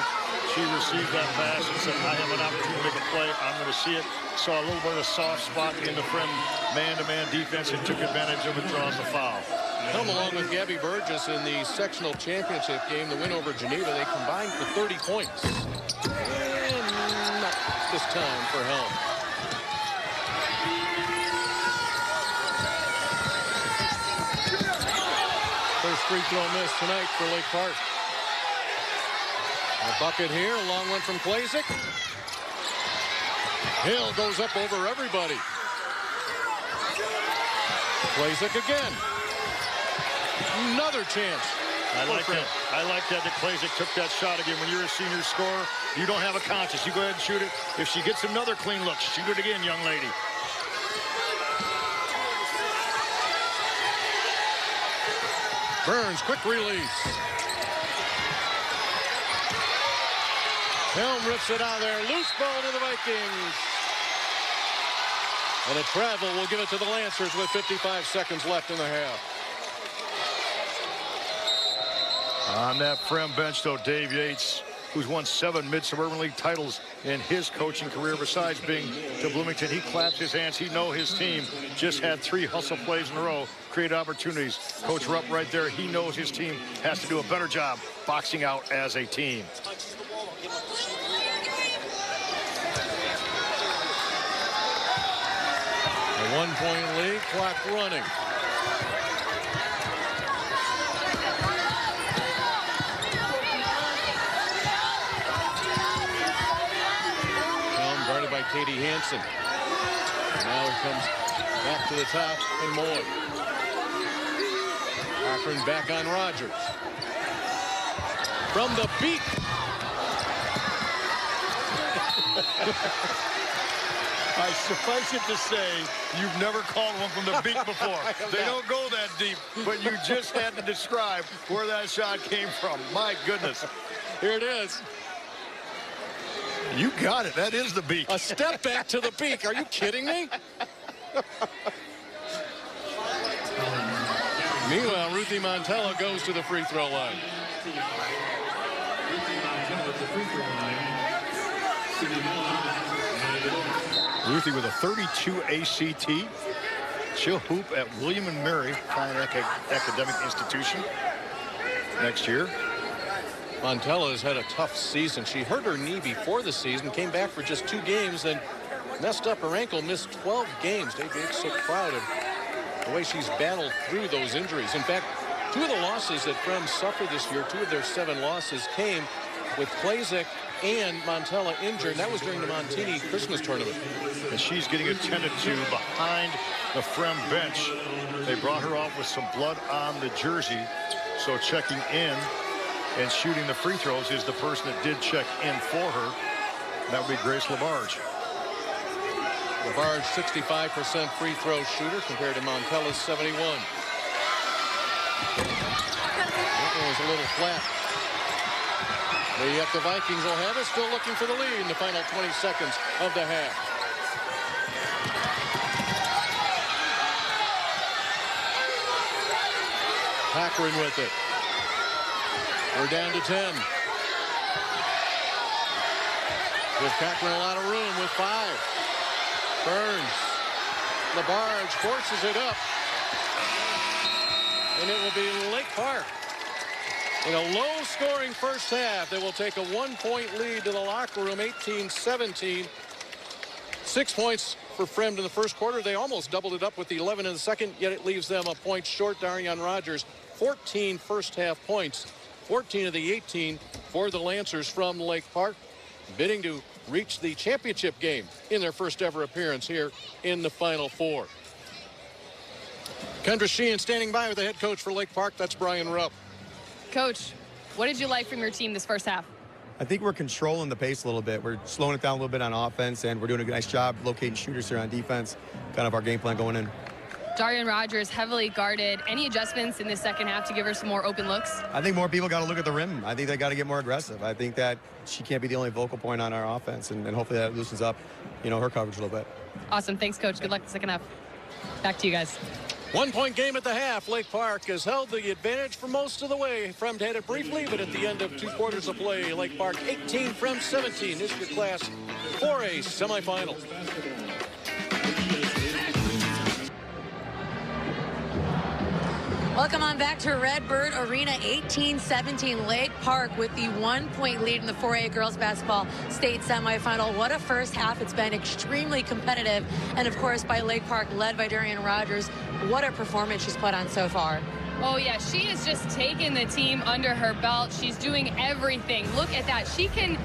she received that pass and said, I have an opportunity to make a play. I'm going to see it. Saw a little bit of a soft spot in the Fremd man-to-man defense and took advantage of it, draws the foul. Helm, along with Gabby Burgess in the sectional championship game, the win over Geneva, they combined for 30 points. And not this time for Helm. First free throw miss tonight for Lake Park. A bucket here, a long one from Klazak. Hill goes up over everybody. Klazak again. Another chance. I like that Klazak took that shot again. When you're a senior scorer, you don't have a conscience. You go ahead and shoot it. If she gets another clean look, shoot it again, young lady. Burns, quick release. Helm rips it out of there. Loose ball to the Vikings. And a travel will give it to the Lancers with 55 seconds left in the half. On that Fremd bench, though, Dave Yates, who's won 7 Mid-Suburban League titles in his coaching career. Besides being to Bloomington, he claps his hands. He knows his team just had 3 hustle plays in a row, create opportunities. Coach Rupp right there, he knows his team has to do a better job boxing out as a team. A 1-point lead, clock running. Guarded by Katie Hansen. Now it comes back to the top and Moy. Cochran back on Rogers. From the beak. I suffice it to say, you've never called one from the beak before. They don't go that deep, but you just had to describe where that shot came from. My goodness. Here it is. You got it. That is the beak. A step back to the beak. Are you kidding me? Meanwhile, Ruthie Montella goes to the free throw line. Ruthie with a 32 ACT. She'll hoop at William & Mary, fine academic institution, next year. Montella has had a tough season. She hurt her knee before the season, came back for just 2 games, and messed up her ankle, missed 12 games. Dave Yates so proud of the way she's battled through those injuries. In fact, 2 of the losses that Fremd suffered this year, 2 of their 7 losses came with Klazek and Montella injured. That was during the Montini Christmas tournament. And she's getting attended to behind the Fremd bench. They brought her off with some blood on the jersey. So checking in and shooting the free throws is the person that did check in for her. That would be Grace Labarge. Labarge, 65% free throw shooter compared to Montella's 71. That one was a little flat. The Vikings will have it, still looking for the lead in the final 20 seconds of the half. Cochran with it. We're down to 10. Give Cochran a lot of room with 5. Burns. Labarge forces it up. And it will be Lake Park. In a low-scoring first half, they will take a 1-point lead to the locker room, 18-17. 6 points for Fremd in the first quarter. They almost doubled it up with the 11 in the second, yet it leaves them a point short. Darian Rogers, 14 first-half points, 14 of the 18 for the Lancers from Lake Park, bidding to reach the championship game in their first-ever appearance here in the Final Four. Kendra Sheehan standing by with the head coach for Lake Park. That's Brian Rupp. Coach, what did you like from your team this first half? I think we're controlling the pace a little bit. We're slowing it down a little bit on offense, and we're doing a nice job locating shooters here on defense. Kind of our game plan going in. Darian Rogers heavily guarded. Any adjustments in the second half to give her some more open looks? I think more people got to look at the rim. I think they got to get more aggressive. I think that she can't be the only vocal point on our offense, and hopefully that loosens up, her coverage a little bit. Awesome. Thanks, Coach. Good luck in the second half. Back to you guys. 1-point game at the half. Lake Park has held the advantage for most of the way. Fremd had it briefly, but at the end of 2 quarters of play, Lake Park 18, Fremd 17. This is your Class 4A semifinal. Welcome on back to Redbird Arena. 18-17 Lake Park with the 1-point lead in the 4A girls basketball state semifinal. What a first half. It's been extremely competitive. And of course by Lake Park, led by Darian Rogers. What a performance she's put on so far. Oh yeah, she has just taken the team under her belt. She's doing everything. Look at that. She can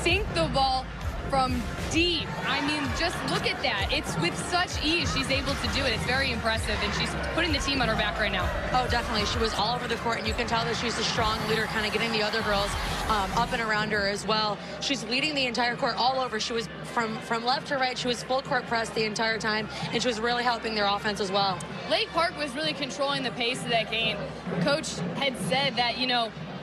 sink the ball from deep. I mean, just look at that. It's with such ease she's able to do it. It's very impressive, and she's putting the team on her back right now. Oh, definitely. She was all over the court, and you can tell that she's a strong leader, kind of getting the other girls up and around her as well. She's leading the entire court all over. She was from left to right. She was full court press the entire time, and she was really helping their offense as well. Lake Park was really controlling the pace of that game. Coach had said that,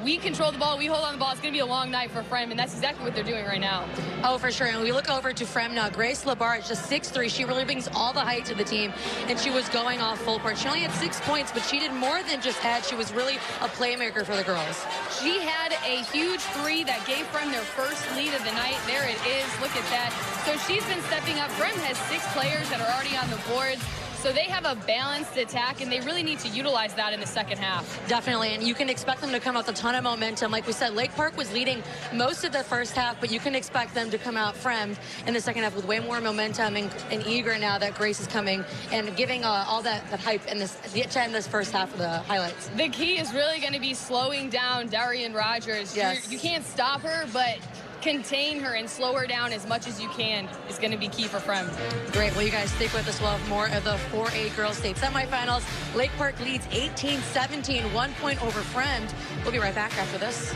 we control the ball, we hold on the ball. It's going to be a long night for Fremd, and that's exactly what they're doing right now. Oh, for sure. And we look over to Fremd now. Grace Labarge, just 6'3". She really brings all the height to the team, and she was going off full court. She only had 6 points, but she did more than just add. She was really a playmaker for the girls. She had a huge 3 that gave Fremd their first lead of the night. There it is. Look at that. So she's been stepping up. Fremd has 6 players that are already on the boards. So they have a balanced attack, and they really need to utilize that in the second half. Definitely, and you can expect them to come out with a ton of momentum. Like we said, Lake Park was leading most of the first half, but you can expect them to come out Fremd in the second half with way more momentum and eager now that Grace is coming and giving all that hype in this first half of the highlights. The key is really going to be slowing down Darian Rogers. Yes. You can't stop her, but contain her and slow her down as much as you can is going to be key for Fremd. Great. Well, you guys stick with us. We'll have more of the 4A Girls State semifinals. Lake Park leads 18-17, 1 point over Fremd. We'll be right back after this.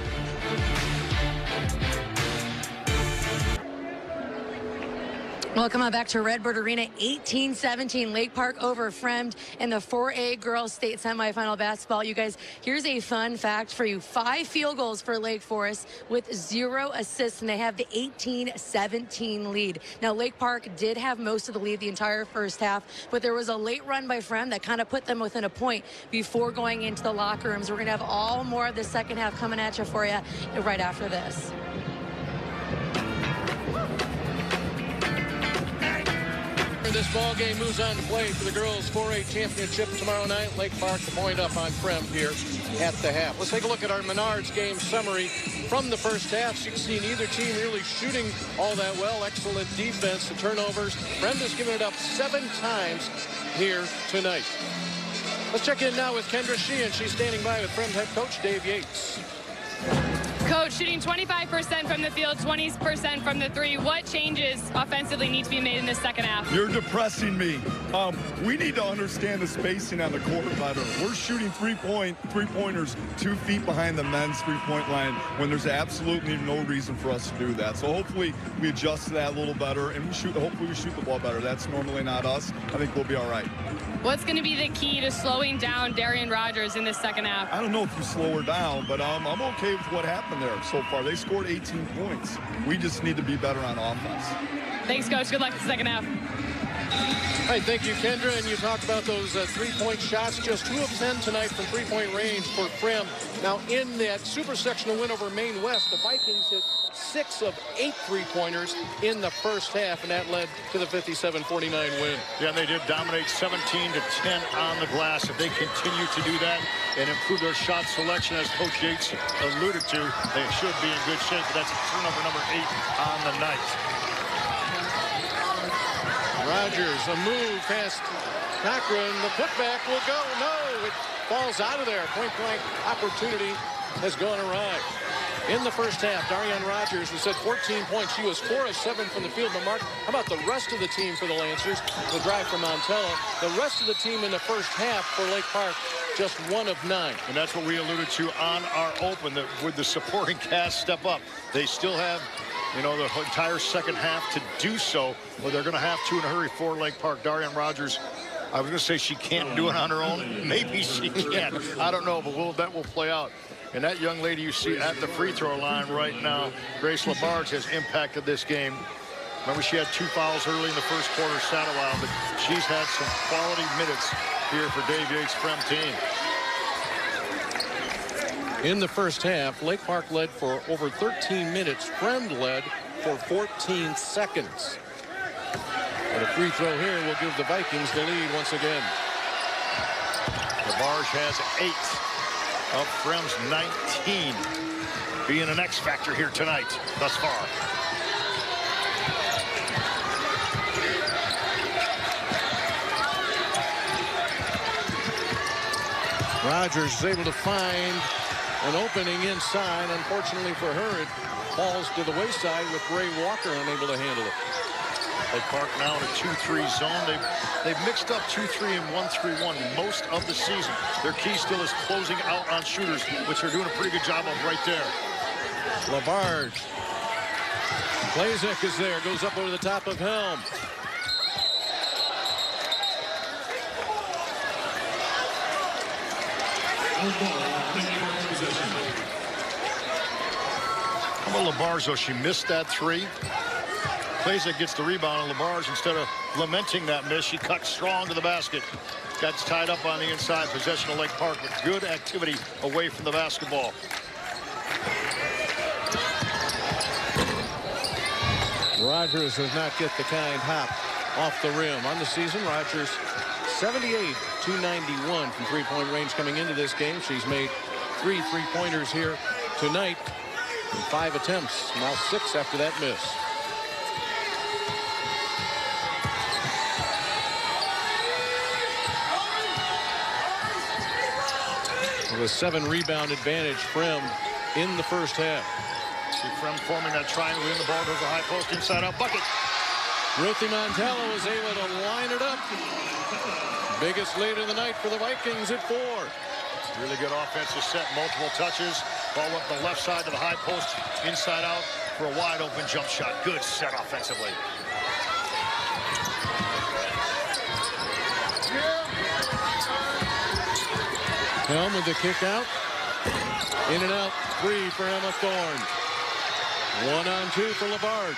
Welcome on back to Redbird Arena. 18-17 Lake Park over Fremd in the 4A Girls State semifinal basketball. You guys, here's a fun fact for you. 5 field goals for Lake Forest with 0 assists, and they have the 18-17 lead. Now, Lake Park did have most of the lead the entire first half, but there was a late run by Fremd that kind of put them within a point before going into the locker rooms. We're going to have all more of the second half coming at you for you right after this. This ball game moves on to play for the girls 4A championship tomorrow night. Lake Park, the point up on Fremd here at the half. Let's take a look at our Menards game summary from the first half. So you can see neither team really shooting all that well. Excellent defense, the turnovers. Fremd has given it up 7 times here tonight. Let's check in now with Kendra Sheehan. She's standing by with Fremd head coach Dave Yates. Coach, shooting 25% from the field, 20% from the 3. What changes offensively need to be made in this second half? You're depressing me. We need to understand the spacing on the court better. We're shooting three-pointers 2 feet behind the men's three-point line when there's absolutely no reason for us to do that. So hopefully we adjust to that a little better, and hopefully we shoot the ball better. That's normally not us. I think we'll be all right. What's going to be the key to slowing down Darian Rogers in this second half? I don't know if you slow her down, but I'm okay with what happened there so far. They scored 18 points. We just need to be better on offense. Thanks, Coach. Good luck in the second half. All right, thank you, Kendra. And you talked about those 3-point shots. Just 2 of 10 tonight from 3-point range for Fremd. Now, in that super sectional win over Maine West, the Vikings hit 6 of 8 3-pointers in the first half, and that led to the 57-49 win. Yeah, they did dominate 17-10 on the glass. If they continue to do that and improve their shot selection, as Coach Yates alluded to, they should be in good shape. That's turnover number 8 on the night. Rogers, a move past Cochran. The putback will go. No, it falls out of there. Point-blank opportunity has gone awry. In the first half, Darian Rogers has had 14 points. She was 4 of 7 from the field. But Mark, how about the rest of the team for the Lancers? The drive from Montella. The rest of the team in the first half for Lake Park, just 1 of 9. And that's what we alluded to on our open, that would the supporting cast step up. They still have, you know, the entire second half to do so, but they're going to have to in a hurry for Lake Park. Darian Rogers, I was going to say she can't do it on her own. Maybe she can. I don't know, but that will play out. And that young lady you see at the free throw line right now, Grace Labarge, has impacted this game. Remember, she had 2 fouls early in the first quarter, sat a while, but she's had some quality minutes here for Dave Yates' Fremd team. In the first half, Lake Park led for over 13 minutes. Fremd led for 14 seconds. But a free throw here will give the Vikings the lead once again. Labarge has 8 of Fremd's 19, being an X factor here tonight thus far. Rogers is able to find an opening inside. Unfortunately for her, it falls to the wayside with Ray Walker unable to handle it. Lake Park now in a 2-3 zone. They've mixed up 2-3 and 1-3-1 most of the season. Their key still is closing out on shooters, which they're doing a pretty good job of right there. Labarge. Blazek is there, goes up over the top of Helm. How about Labarge, though? She missed that 3. Blazek gets the rebound, and Labarge, instead of lamenting that miss, she cut strong to the basket. Got tied up on the inside. Possession of Lake Park, with good activity away from the basketball. Rogers does not get the kind hop off the rim. On the season, Rogers 78, 291 from 3-point range coming into this game. She's made 3 3-pointers here tonight in 5 attempts. Now 6 after that miss. With a 7-rebound advantage, Fremd in the first half. See Fremd forming that triangle in the ball, goes the high post, inside out, bucket. Ruthie Montello was able to line it up. Biggest lead of the night for the Vikings at 4. Really good offensive set, multiple touches. Ball up the left side to the high post, inside out for a wide open jump shot. Good set offensively. Helm with the kick out. In and out, 3 for Emma Thorne. 1-on-2 for Labarge.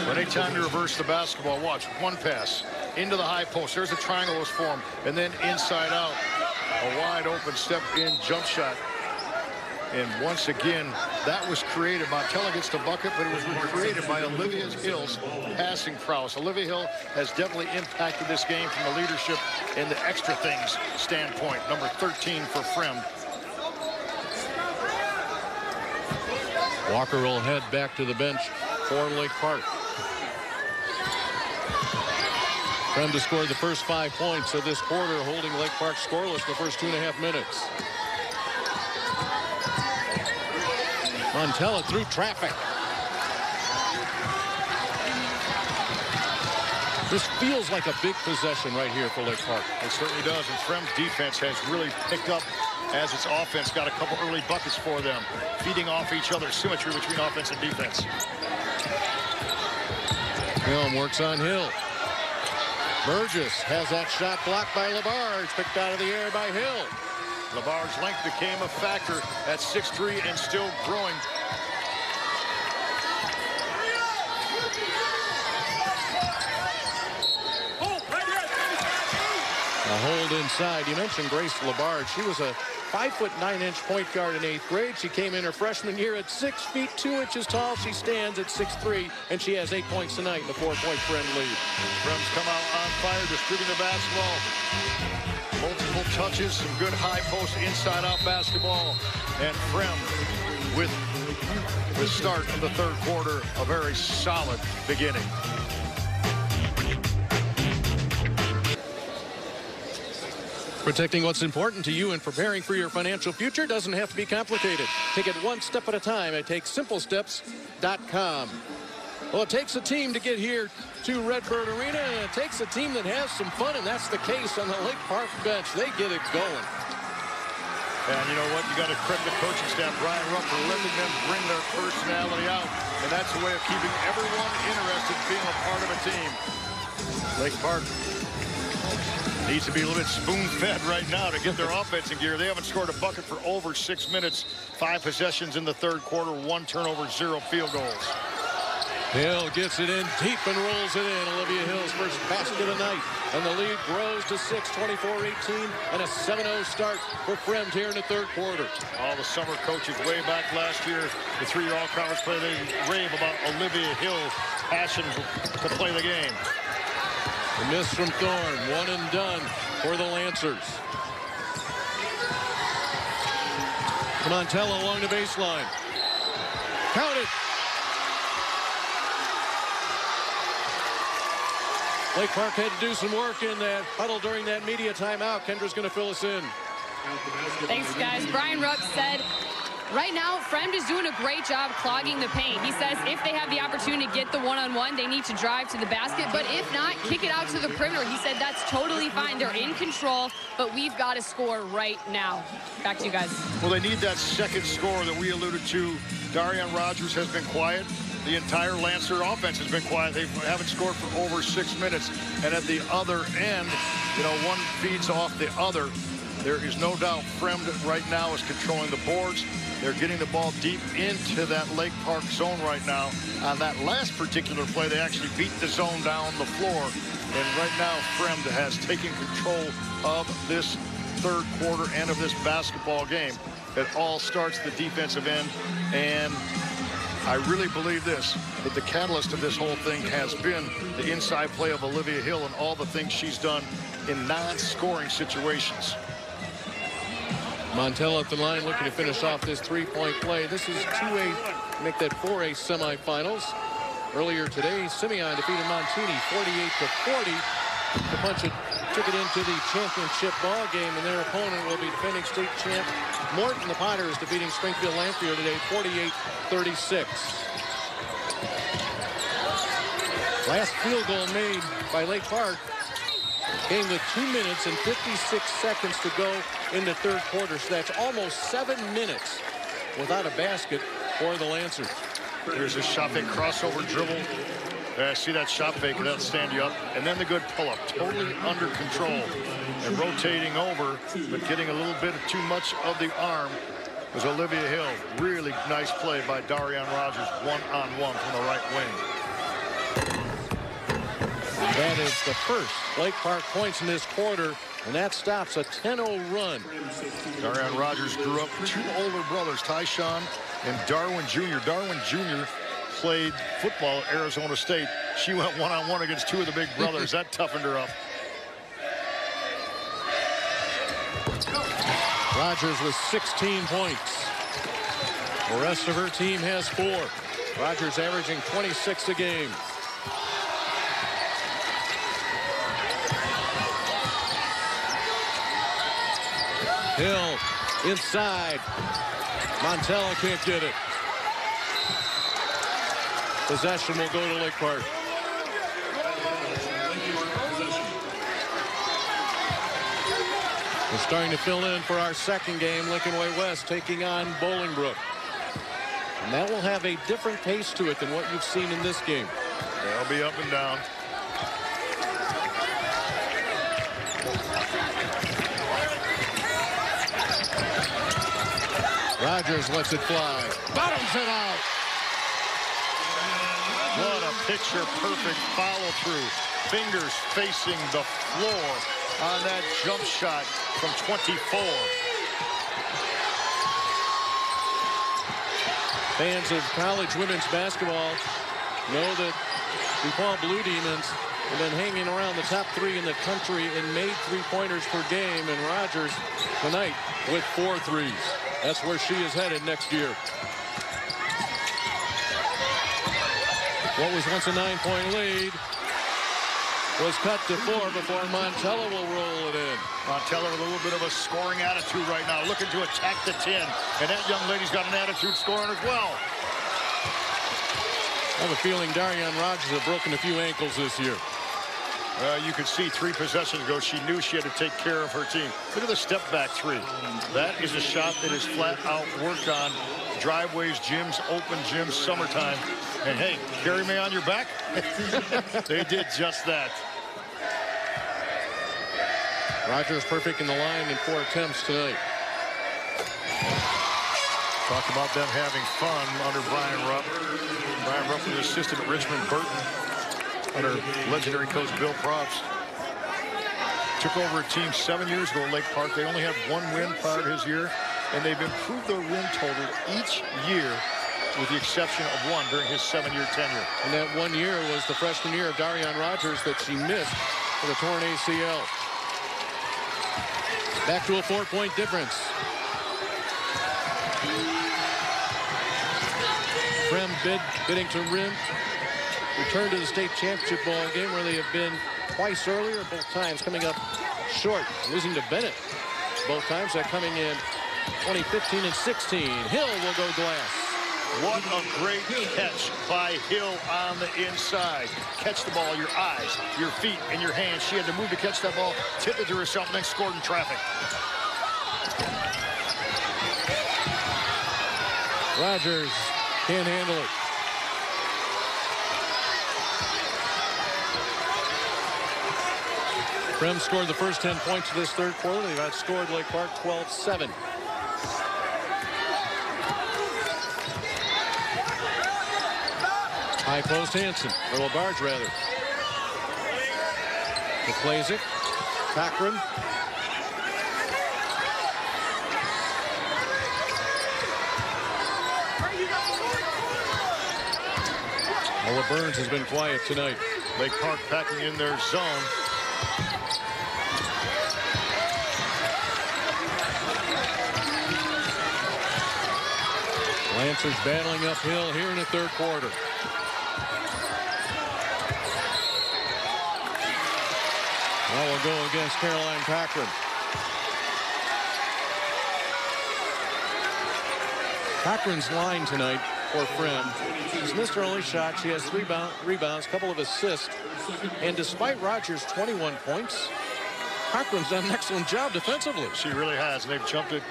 But anytime you reverse the basketball, watch, one pass into the high post. There's a triangle was formed, and then inside out, a wide open step in jump shot. And once again, that was created. Montello gets the bucket, but it was created by Olivia Hill's passing prowess. Olivia Hill has definitely impacted this game from the leadership and the extra things standpoint. Number 13 for Fremd. Walker will head back to the bench for Lake Park. Fremd to score the first 5 points of this quarter, holding Lake Park scoreless the first 2.5 minutes. Montello through traffic. This feels like a big possession right here for Lake Park. It certainly does, and Fremd's defense has really picked up as its offense got a couple early buckets for them, feeding off each other, symmetry between offense and defense. Helm works on Hill. Burgess has that shot blocked by Labarge, picked out of the air by Hill. Labarge's length became a factor at 6'3" and still growing. A hold inside. You mentioned Grace Labarge. She was a 5'9" point guard in 8th grade. She came in her freshman year at 6 feet 2 inches tall. She stands at 6'3", and she has 8 points tonight in the 4-point Fremd lead. Fremd's come out on fire, distributing the basketball. Multiple touches, some good high post inside out basketball. And Fremd with the start of the third quarter, a very solid beginning. Protecting what's important to you and preparing for your financial future doesn't have to be complicated. Take it one step at a time at TakeSimpleSteps.com. Well, it takes a team to get here to Redbird Arena, and it takes a team that has some fun, and that's the case on the Lake Park bench. They get it going. And you know what? You got to credit the coaching staff, Brian Rupp, for letting them bring their personality out. And that's a way of keeping everyone interested in being a part of a team. Lake Park needs to be a little bit spoon-fed right now to get their offense in gear. They haven't scored a bucket for over 6 minutes. 5 possessions in the third quarter, 1 turnover, 0 field goals. Hill gets it in deep and rolls it in. Olivia Hill's first basket of the night. And the lead grows to 6, 24-18, and a 7-0 start for Fremd here in the third quarter. All the summer coaches way back last year, the 3-year all-conference play, they rave about Olivia Hill's passion to play the game. The miss from Thorne, 1 and done for the Lancers. Montello along the baseline. Count it. Lake Park had to do some work in that huddle during that media timeout. Kendra's going to fill us in. Thanks, guys. Brian Rupp said, right now, Fremd is doing a great job clogging the paint. He says if they have the opportunity to get the one-on-one, they need to drive to the basket. But if not, kick it out to the perimeter. He said that's totally fine. They're in control, but we've got to score right now. Back to you guys. Well, they need that second score that we alluded to. Darian Rogers has been quiet. The entire Lancer offense has been quiet. They haven't scored for over 6 minutes. And at the other end, you know, one feeds off the other. There is no doubt Fremd right now is controlling the boards. They're getting the ball deep into that Lake Park zone right now. On that last particular play, they actually beat the zone down the floor. And right now, Fremd has taken control of this third quarter and of this basketball game. It all starts the defensive end. And I really believe this, that the catalyst of this whole thing has been the inside play of Olivia Hill and all the things she's done in non-scoring situations. Montello at the line looking to finish off this 3-point play. This is 2A, make that 4A semifinals. Earlier today, Simeon defeated Montini 48-40 to punch it took it into the championship ball game, and their opponent will be defending state champ Morton. The Potters defeating Springfield Lanphier today 48-36. Last field goal made by Lake Park came with 2 minutes and 56 seconds to go in the third quarter. So that's almost 7 minutes without a basket for the Lancers. Here's a shot fake crossover dribble. See that shot fake, that'll stand you up. And then the good pull-up, totally under control. And rotating over, but getting a little bit too much of the arm was Olivia Hill. Really nice play by Darian Rogers, one-on-one from the right wing. That is the first Lake Park points in this quarter, and that stops a 10-0 run. Darian Rogers grew up with 2 older brothers, Tyshawn and Darwin Jr. Darwin Jr. played football at Arizona State. She went one-on-one against 2 of the big brothers. That toughened her up. Rogers with 16 points. The rest of her team has 4. Rogers averaging 26 a game. Hill inside. Montella can't get it. Possession will go to Lake Park. We're starting to fill in for our second game. Lincoln Way West taking on Bolingbrook. And that will have a different pace to it than what you've seen in this game. They'll be up and down. Rogers lets it fly. Bottoms it out. What a picture-perfect follow-through. Fingers facing the floor on that jump shot from 24. Fans of college women's basketball know that DuPont Blue Demons have been hanging around the top 3 in the country in made three-pointers per game, and Rogers tonight with 4 threes. That's where she is headed next year. What was once a 9-point lead was cut to 4 before Montella will roll it in. Montella with a little bit of a scoring attitude right now, looking to attack the 10. And that young lady's got an attitude scoring as well. I have a feeling Darian Rogers has broken a few ankles this year. You could see 3 possessions ago, she knew she had to take care of her team. Look at the step back 3. That is a shot that is flat out worked on. Driveways, gyms, open gyms, summertime. And hey, carry me on your back. They did just that. Rogers perfect in the line in 4 attempts tonight. Talk about them having fun under Brian Rupp. Brian Rupp was assistant at Richmond Burton under legendary coach Bill Probst. Took over a team 7 years ago at Lake Park. They only had 1 win prior to his year, and they've improved their win total each year with the exception of 1 during his 7-year tenure. And that 1 year was the freshman year of Darian Rogers that she missed for the torn ACL. Back to a 4-point difference. Fremd bidding to rim. Return to the state championship ball game where they have been twice earlier, both times coming up short, losing to Bennett. Both times that coming in 2015 and 16. Hill will go glass. What a great catch by Hill on the inside. Catch the ball, your eyes, your feet, and your hands. She had to move to catch that ball, tip it to herself, and then scored in traffic. Rogers can't handle it. Fremd scored the first 10 points of this third quarter. They've outscored Lake Park 12-7. High post Hansen, or LaBarge rather. Plays it. Cochran. Ola Burns has been quiet tonight. Lake Park packing in their zone. Lancers battling uphill here in the third quarter. That will go against Caroline Cochran. Cochran's line tonight for Fremd. She's missed her only shot. She has 3 rebounds, a couple of assists. And despite Rogers' 21 points, Cochran's done an excellent job defensively. She really has. And they've jumped at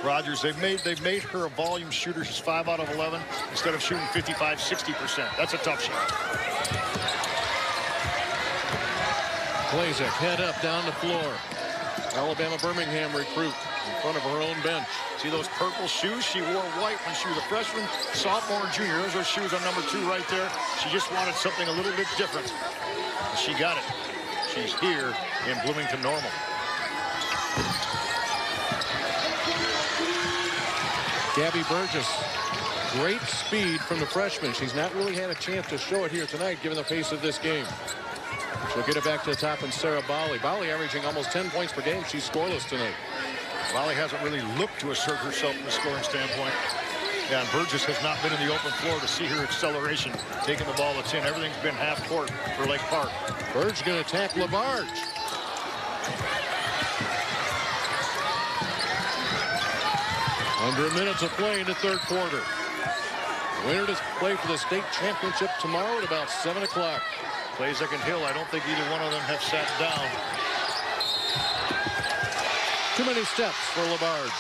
Rogers. They've made her a volume shooter. She's 5 out of 11 instead of shooting 55, 60%. That's a tough shot. Blazek head up down the floor. Alabama Birmingham recruit in front of her own bench. See those purple shoes? She wore white when she was a freshman, sophomore, and junior. Those are shoes on number 2 right there. She just wanted something a little bit different. She got it. She's here in Bloomington Normal. Gabby Burgess, great speed from the freshman. She's not really had a chance to show it here tonight, given the pace of this game. She'll get it back to the top, and Sarah Bali. Bali averaging almost 10 points per game. She's scoreless tonight. Bali hasn't really looked to assert herself from a scoring standpoint. Yeah, and Burgess has not been in the open floor to see her acceleration, taking the ball that's in. Everything's been half court for Lake Park. Burge going to attack LaBarge. Under a minute to play in the third quarter. Winner to play for the state championship tomorrow at about 7 o'clock. Blazek and Hill, I don't think either one of them have sat down. Too many steps for LaBarge.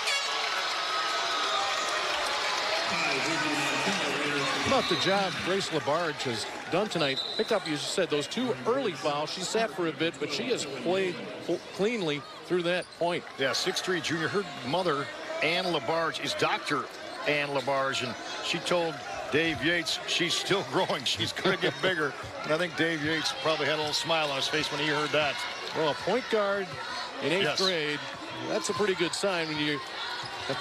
About the job Grace LaBarge has done tonight. Picked up, you said, those 2 early fouls. She sat for a bit, but she has played cleanly through that point. Yeah, 6'3" junior. Her mother, Ann LaBarge, is Dr. Ann LaBarge, and she told Dave Yates she's still growing. She's going to get bigger. And I think Dave Yates probably had a little smile on his face when he heard that. Well, a point guard in 8th grade, that's a pretty good sign. When you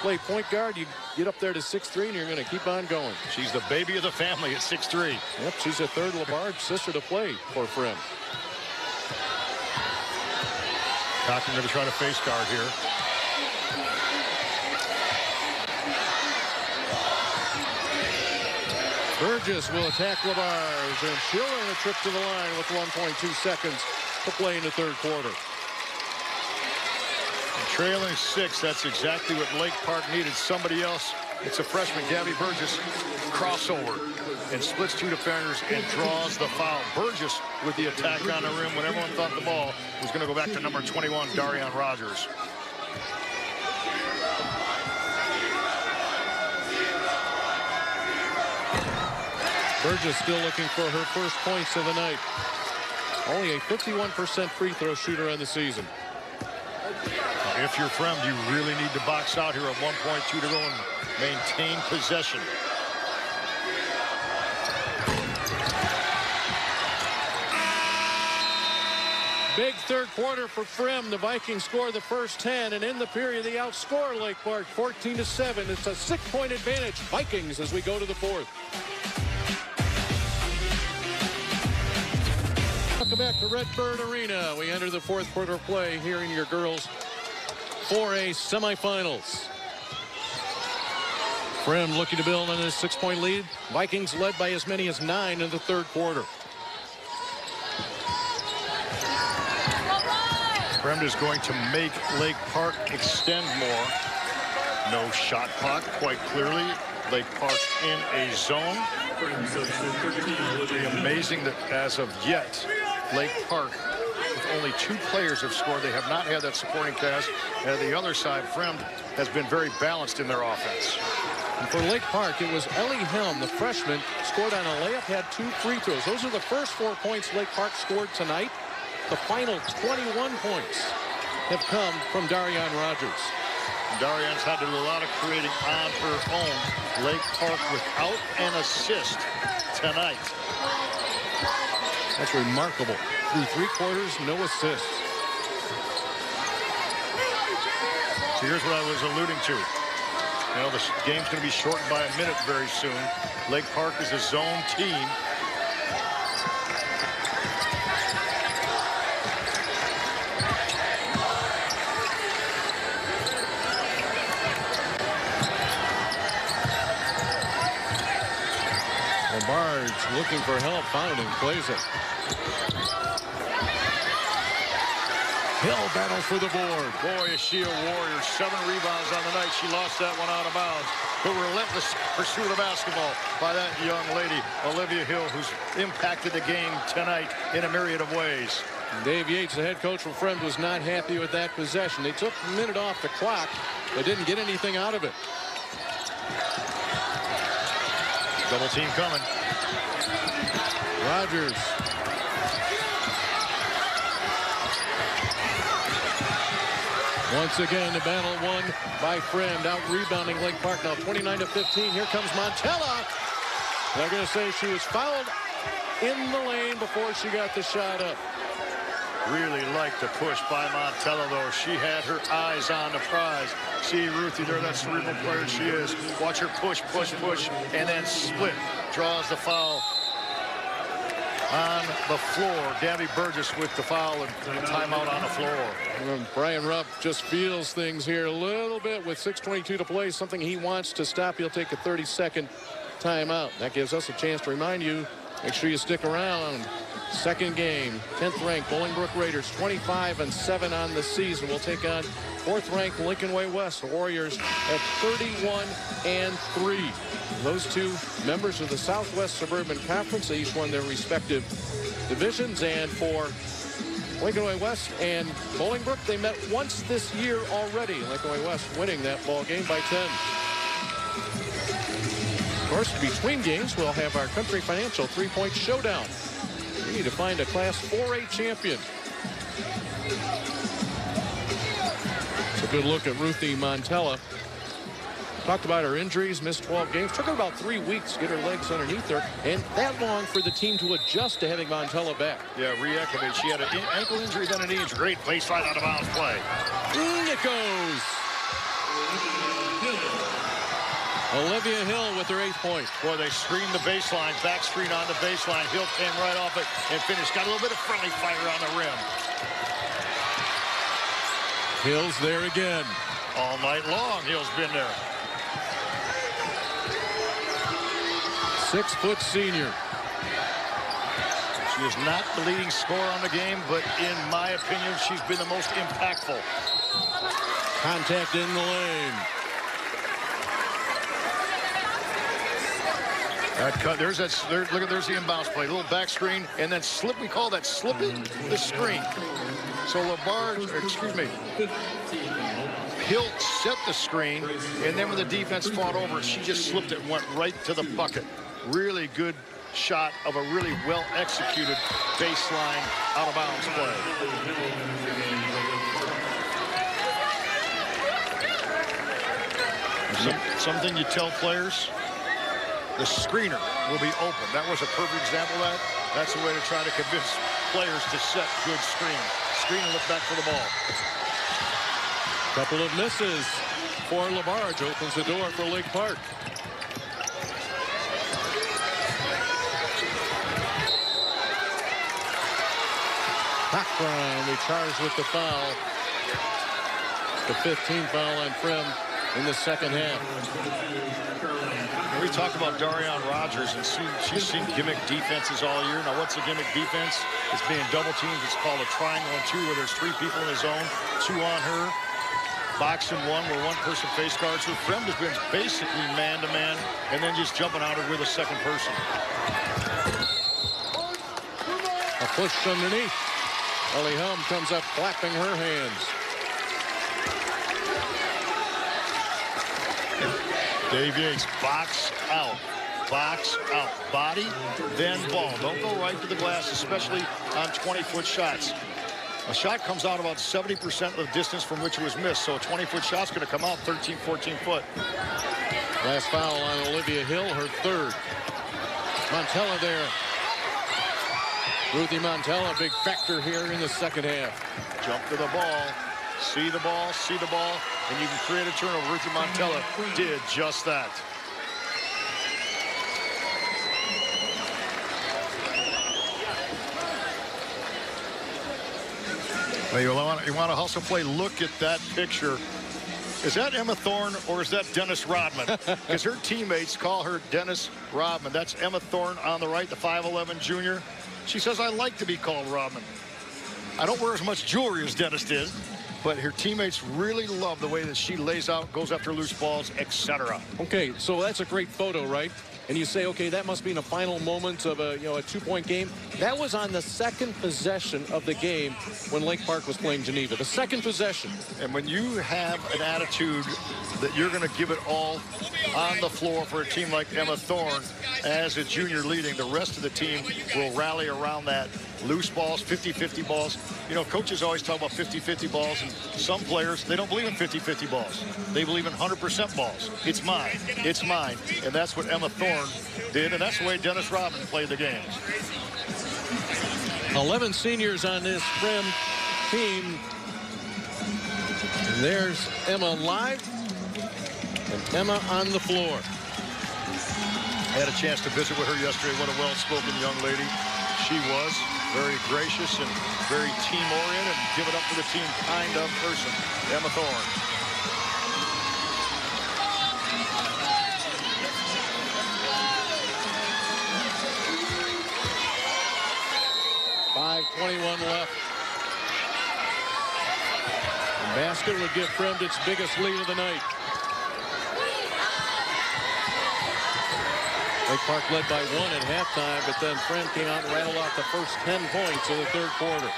play point guard, you get up there to 6'3", and you're going to keep on going. She's the baby of the family at 6'3". Yep, she's the 3rd LaBarge sister to play for Fremd. Cochran going to try to face guard here. Burgess will attack LaBarge, and she'll earn a trip to the line with 1.2 seconds to play in the third quarter. Trailing 6, that's exactly what Lake Park needed. Somebody else, it's a freshman, Gabby Burgess, crossover and splits 2 defenders and draws the foul. Burgess with the attack on the rim when everyone thought the ball was going to go back to number 21, Darian Rogers. Burgess still looking for her first points of the night. Only a 51% free throw shooter on the season. If you're Fremd, you really need to box out here at 1.2 to go and maintain possession. Big third quarter for Fremd. The Vikings score the first 10, and in the period they outscore Lake Park 14-7. It's a 6-point advantage. Vikings as we go to the fourth. Welcome back to Redbird Arena. We enter the fourth quarter of play here in your girls 4A semifinals. Fremd looking to build on this 6-point lead. Vikings led by as many as 9 in the third quarter. Fremd is going to make Lake Park extend more. No shot clock, quite clearly. Lake Park in a zone. Amazing that as of yet, Lake Park, with only 2 players have scored. They have not had that supporting cast. And the other side, Fremd has been very balanced in their offense. And for Lake Park, it was Ellie Helm, the freshman, scored on a layup, had 2 free throws. Those are the first 4 points Lake Park scored tonight. The final 21 points have come from Darian Rogers. Darian's had to do a lot of creating on her own. Lake Park without an assist tonight. That's remarkable. Through 3 quarters, no assists. So here's what I was alluding to. You know, the game's going to be shortened by a minute very soon. Lake Park is a zone team. LaBarge looking for help, found and plays it. Hill battle for the board. Boy, is she a warrior. 7 rebounds on the night. She lost that one out of bounds. But relentless pursuit of basketball by that young lady, Olivia Hill, who's impacted the game tonight in a myriad of ways. Dave Yates, the head coach from Fremd, was not happy with that possession. They took a minute off the clock, but didn't get anything out of it. Double team coming. Rogers. Once again, the battle won by Fremd, out rebounding Lake Park now 29-15. Here comes Montella. They're going to say she was fouled in the lane before she got the shot up. Really liked the push by Montella, though. She had her eyes on the prize. See Ruthie there, that cerebral player she is. Watch her push, push, push, and then split. Draws the foul on the floor. Gabby Burgess with the foul and timeout on the floor. Brian Rupp just feels things here a little bit with 6:22 to play. Something he wants to stop. He'll take a 30-second timeout. That gives us a chance to remind you, make sure you stick around. Second game, 10th ranked Bolingbrook Raiders, 25-7 on the season. We'll take on 4th ranked Lincoln Way West. The Warriors at 31-3. Those two members of the Southwest Suburban Conference, they each won their respective divisions. And for Lincoln Way West and Bolingbrook, they met once this year already. Lincoln Way West winning that ball game by 10. Of course, between games, we'll have our Country Financial three-point showdown. We need to find a Class 4A champion. It's a good look at Ruthie Montella. Talked about her injuries, missed 12 games. Took her about 3 weeks to get her legs underneath her, and that long for the team to adjust to having Montella back. Yeah, reacclimate. She had an ankle injury, then a knee injury. Great baseline out of bounds play. It goes. Olivia Hill with her 8th point. Boy, they screened the baseline, back screen on the baseline. Hill came right off it and finished. Got a little bit of friendly fire on the rim. Hill's there again. All night long, Hill's been there. 6-foot senior. She is not the leading scorer on the game, but in my opinion, she's been the most impactful. Contact in the lane. That cut, there's that, look at, there's the inbounds play. Little back screen, and then slip, we call that slipping the screen. So Labarge, excuse me, Hill set the screen, and then when the defense fought over it, she just slipped it and went right to the bucket. Really good shot of a really well-executed baseline out-of-bounds play. Something you tell players, the screener will be open. That was a perfect example of that. That's a way to try to convince players to set good screens. Screen and look back for the ball. Couple of misses for Labarge. Opens the door for Lake Park. Cochran, we charged with the foul. The 15th foul on Fremd in the second half. We talked about Darian Rogers, and she's seen gimmick defenses all year. Now, what's a gimmick defense? It's being double teamed. It's called a triangle and two, where there's 3 people in the zone, 2 on her. Box and 1, where 1 person face guards her. Fremd has been basically man-to-man, and then just jumping out with a second person. A push underneath. Ellie Helm comes up clapping her hands. Dave Yates, box out, body, then ball. Don't go right to the glass, especially on 20-foot shots. A shot comes out about 70% of the distance from which it was missed, so a 20-foot shot's going to come out 13, 14 foot. Last foul on Olivia Hill, her 3rd. Montella there. Ruthie Montella, big factor here in the second half. Jump to the ball. See the ball, and you can create a turnover. Ruthie Montella did just that. Well, you want to hustle play. Look at that picture. Is that Emma Thorne or is that Dennis Rodman? Because her teammates call her Dennis Rodman. That's Emma Thorne on the right, the 5'11 junior. She says, I like to be called Rodman. I don't wear as much jewelry as Dennis did, but her teammates really love the way that she lays out, goes after loose balls, etc. Okay, so that's a great photo, right? And you say, okay, that must be in the final moments of a 2-point game. That was on the second possession of the game when Lake Park was playing Geneva. The second possession. And when you have an attitude that you're going to give it all on the floor for a team like Emma Thorne as a junior leading, the rest of the team will rally around that. Loose balls, 50-50 balls. You know, coaches always talk about 50-50 balls, and some players, they don't believe in 50-50 balls. They believe in 100% balls. It's mine. It's mine. And that's what Emma Thorne did, and that's the way Dennis Robin played the game. 11 seniors on this Fremd team. And there's Emma live, and Emma on the floor. I had a chance to visit with her yesterday. What a well-spoken young lady she was. Very gracious and very team-oriented, and give it up for the team kind of person, Emma Thorne. .21 left. The basket would give Fremd its biggest lead of the night. Lake Park led by 1 at halftime, but then Fremd came out and rattled off the first 10 points of the third quarter.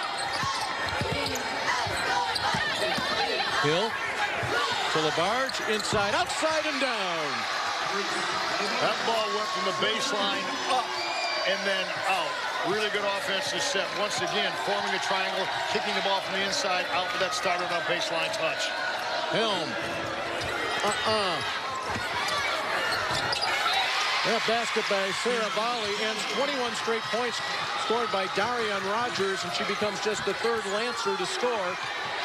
Hill to LaBarge, inside, outside, and down. That ball went from the baseline up and then out. Really good offensive set. Once again, forming a triangle, kicking the ball from the inside out, but that started on baseline touch. Helm. That basket by Sarah Volley ends 21 straight points scored by Darian Rogers, and she becomes just the third Lancer to score.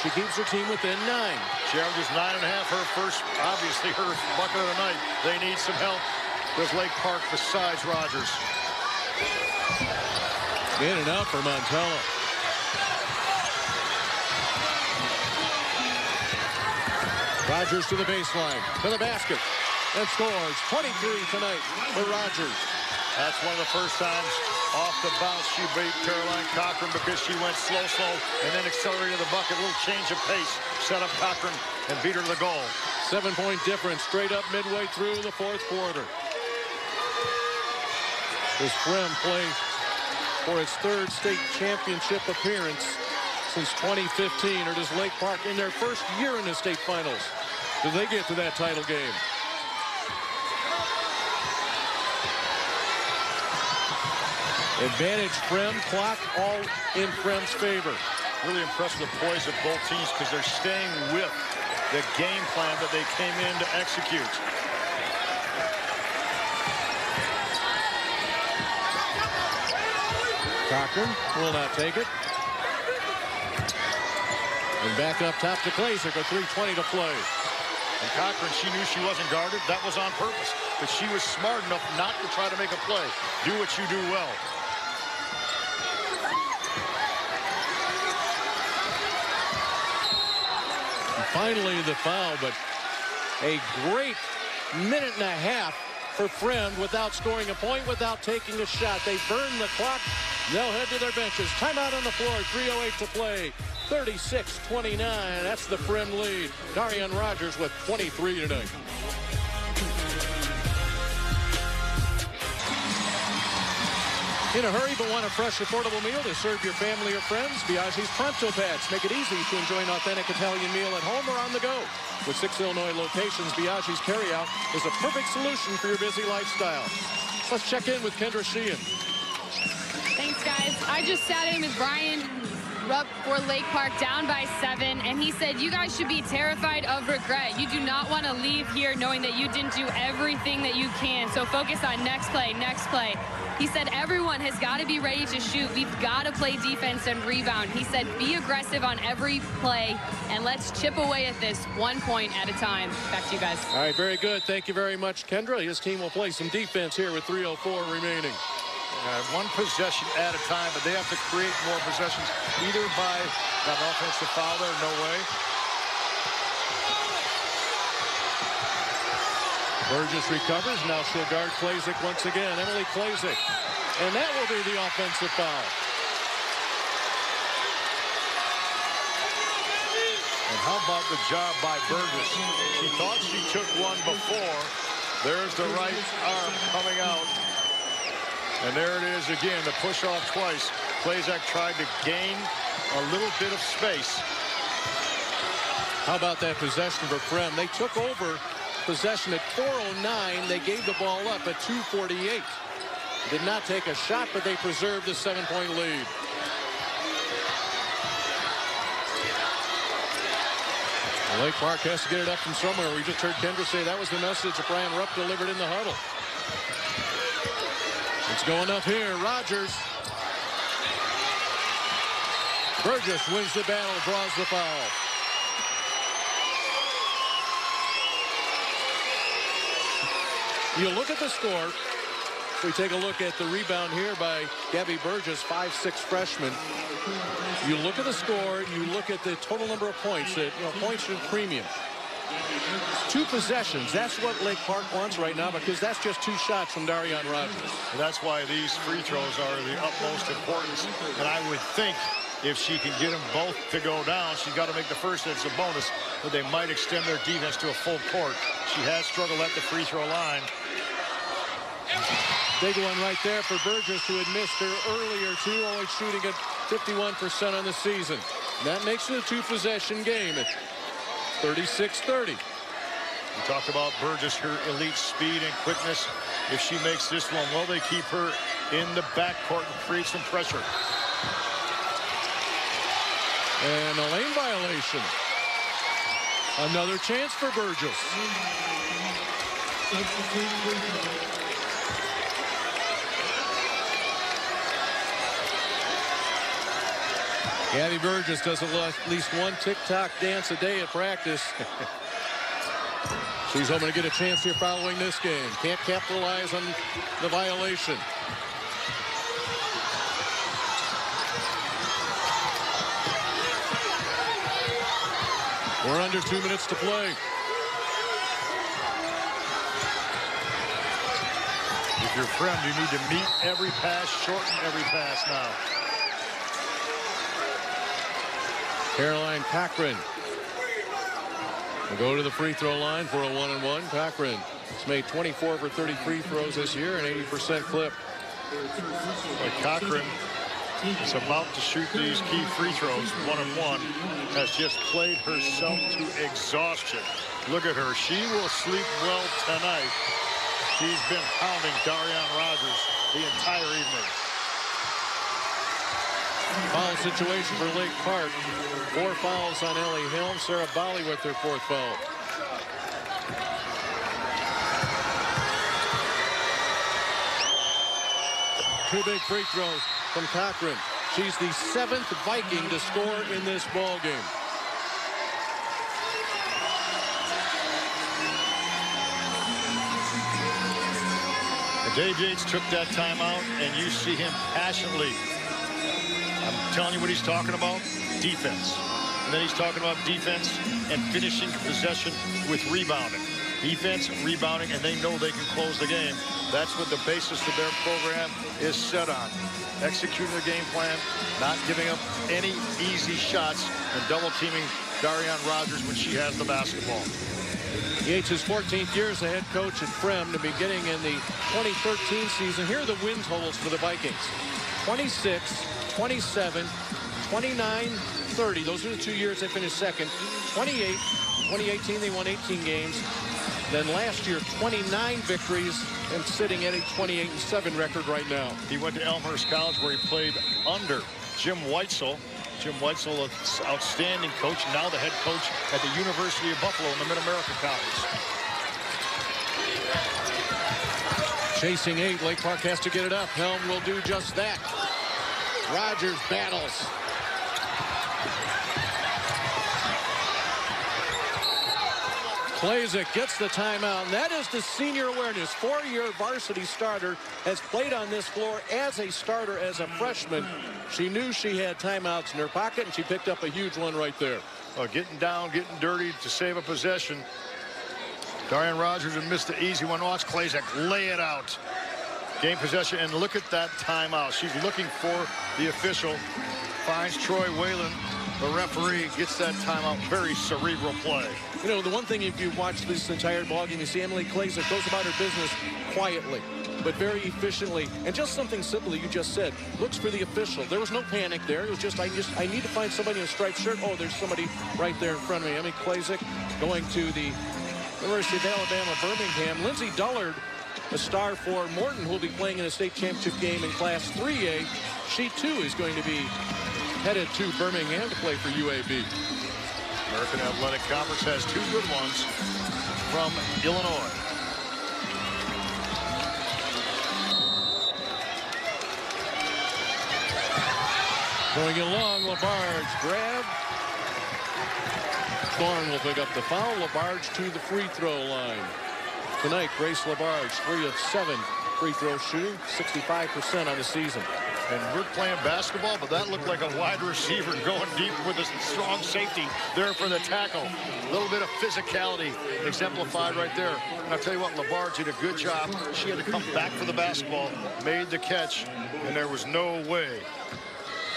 She keeps her team within 9. She averages 9.5. Her first, obviously, her bucket of the night. They need some help. There's Lake Park besides Rogers. In and out for Montella. Rogers to the baseline, to the basket, and scores 23 tonight for Rogers. That's one of the first times off the bounce she beat Caroline Cochran, because she went slow, and then accelerated the bucket. A little change of pace, set up Cochran and beat her to the goal. 7-point difference straight up midway through the fourth quarter. Does Fremd play for its third state championship appearance since 2015, or does Lake Park, in their first year in the state finals, do they get to that title game? Advantage Fremd, clock all in Fremd's favor. Really impressed with the poise of both teams, because they're staying with the game plan that they came in to execute. Cochran will not take it. And back up top to Klasick with 3:20 to play. And Cochran, she knew she wasn't guarded. That was on purpose. But she was smart enough not to try to make a play. Do what you do well. And finally the foul, but a great minute and a half for Fremd without scoring a point, without taking a shot. They burn the clock. They'll head to their benches. Timeout on the floor, 3:08 to play. 36-29, that's the Fremd lead. Darian Rogers with 23 tonight. In a hurry but want a fresh, affordable meal to serve your family or friends? Biaggi's Pronto Pets make it easy to enjoy an authentic Italian meal at home or on the go. With 6 Illinois locations, Biaggi's carryout is a perfect solution for your busy lifestyle. Let's check in with Kendra Sheehan. Thanks, guys. I just sat in with Brian Rupp for Lake Park, down by 7, and he said you guys should be terrified of regret. You do not want to leave here knowing that you didn't do everything that you can, so focus on next play, next play. He said everyone has got to be ready to shoot. We've got to play defense and rebound. He said be aggressive on every play, and let's chip away at this 1 point at a time. Back to you guys. All right, very good. Thank you very much, Kendra. His team will play some defense here with 3:04 remaining. One possession at a time, but they have to create more possessions, either by an offensive foul there, no way. Burgess recovers. Now she'll guard Klasick once again. Emily Klasick. And that will be the offensive foul. how about the job by Burgess? She thought she took one before. There's the right arm coming out. And there it is again, the push off twice. Klazak tried to gain a little bit of space. How about that possession for Fremd? They took over possession at 4:09. They gave the ball up at 2:48. Did not take a shot, but they preserved the 7-point lead. Lake Park has to get it up from somewhere. We just heard Kendra say that was the message that Brian Rupp delivered in the huddle. It's going up here. Rogers. Burgess wins the battle, draws the foul. You look at the score. We take a look at the rebound here by Gabby Burgess, 5'6" freshman. You look at the score, you look at the total number of points, points and premium. 2 possessions, that's what Lake Park wants right now, because that's just 2 shots from Darian Rogers. And that's why these free throws are the utmost importance. And I would think if she can get them both to go down, she's got to make the first. It's a bonus, but they might extend their defense to a full court. She has struggled at the free throw line. Big one right there for Burgess, who had missed her earlier, too, only shooting at 51% on the season. And that makes it a 2-possession game at 36-30. We talked about Burgess, her elite speed and quickness. If she makes this one, will they keep her in the backcourt and create some pressure? And a lane violation. Another chance for Burgess. Gabby Burgess does at least one tick-tock dance a day at practice. She's hoping to get a chance here following this game. Can't capitalize on the violation. We're under 2 minutes to play. If you're Fremd, you need to meet every pass, shorten every pass now. Caroline Cochran will go to the free throw line for a 1-and-1. Cochran has made 24 for 30 free throws this year, an 80% clip. But Cochran is about to shoot these key free throws, 1-and-1, has just played herself to exhaustion. Look at her. She will sleep well tonight. She's been hounding Darian Rogers the entire evening. Foul situation for Lake Park. 4 fouls on Ellie Helm. Sarah Bali with her 4th foul. Two big free throws from Cochran. She's the 7th Viking to score in this ball game. Dave Yates took that timeout, and you see him passionately. I'm telling you what he's talking about, defense. And then he's talking about defense and finishing possession with rebounding. Defense, rebounding, and they know they can close the game. That's what the basis of their program is set on. Executing the game plan, not giving up any easy shots, and double teaming Darian Rogers when she has the basketball. Yates' 14th year as a head coach at Fremd, beginning in the 2013 season. Here are the win totals for the Vikings. 26, 27, 29, 30. Those are the 2 years they finished second. 28, 2018 they won 18 games. Then last year, 29 victories and sitting at a 28-7 record right now. He went to Elmhurst College where he played under Jim Weitzel. Jim Weitzel, an outstanding coach, now the head coach at the University of Buffalo in the Mid-America Conference. Chasing 8, Lake Park has to get it up. Helm will do just that. Rogers battles. Klazak gets the timeout, and that is the senior awareness. 4-year varsity starter, has played on this floor as a starter as a freshman. She knew she had timeouts in her pocket, and she picked up a huge one right there. Well, getting down, getting dirty to save a possession. Darian Rogers had missed the easy one. Watch Klazak lay it out. Game possession, and look at that timeout. She's looking for the official. Finds Troy Whalen. the referee gets that timeout. Very cerebral play. You know, the one thing, if you watch this entire ballgame, you see Emily Klasick goes about her business quietly, but very efficiently. And just something simple you just said, looks for the official. There was no panic there. It was just, I need to find somebody in a striped shirt. Oh, there's somebody right there in front of me. Emily Klasick going to the University of Alabama, Birmingham. Lindsay Dullard, a star for Morton, who will be playing in a state championship game in Class 3A. She, too, is going to be headed to Birmingham to play for UAB. American Athletic Conference has 2 good ones from Illinois. Going along, Labarge grab. Thorne will pick up the foul. Labarge to the free throw line. Tonight, Grace Labarge, 3 of 7 free throw shooting, 65% on the season. And we're playing basketball, but that looked like a wide receiver going deep with a strong safety there for the tackle. A little bit of physicality exemplified right there. And I'll tell you what, Labarge did a good job. She had to come back for the basketball, made the catch, and there was no way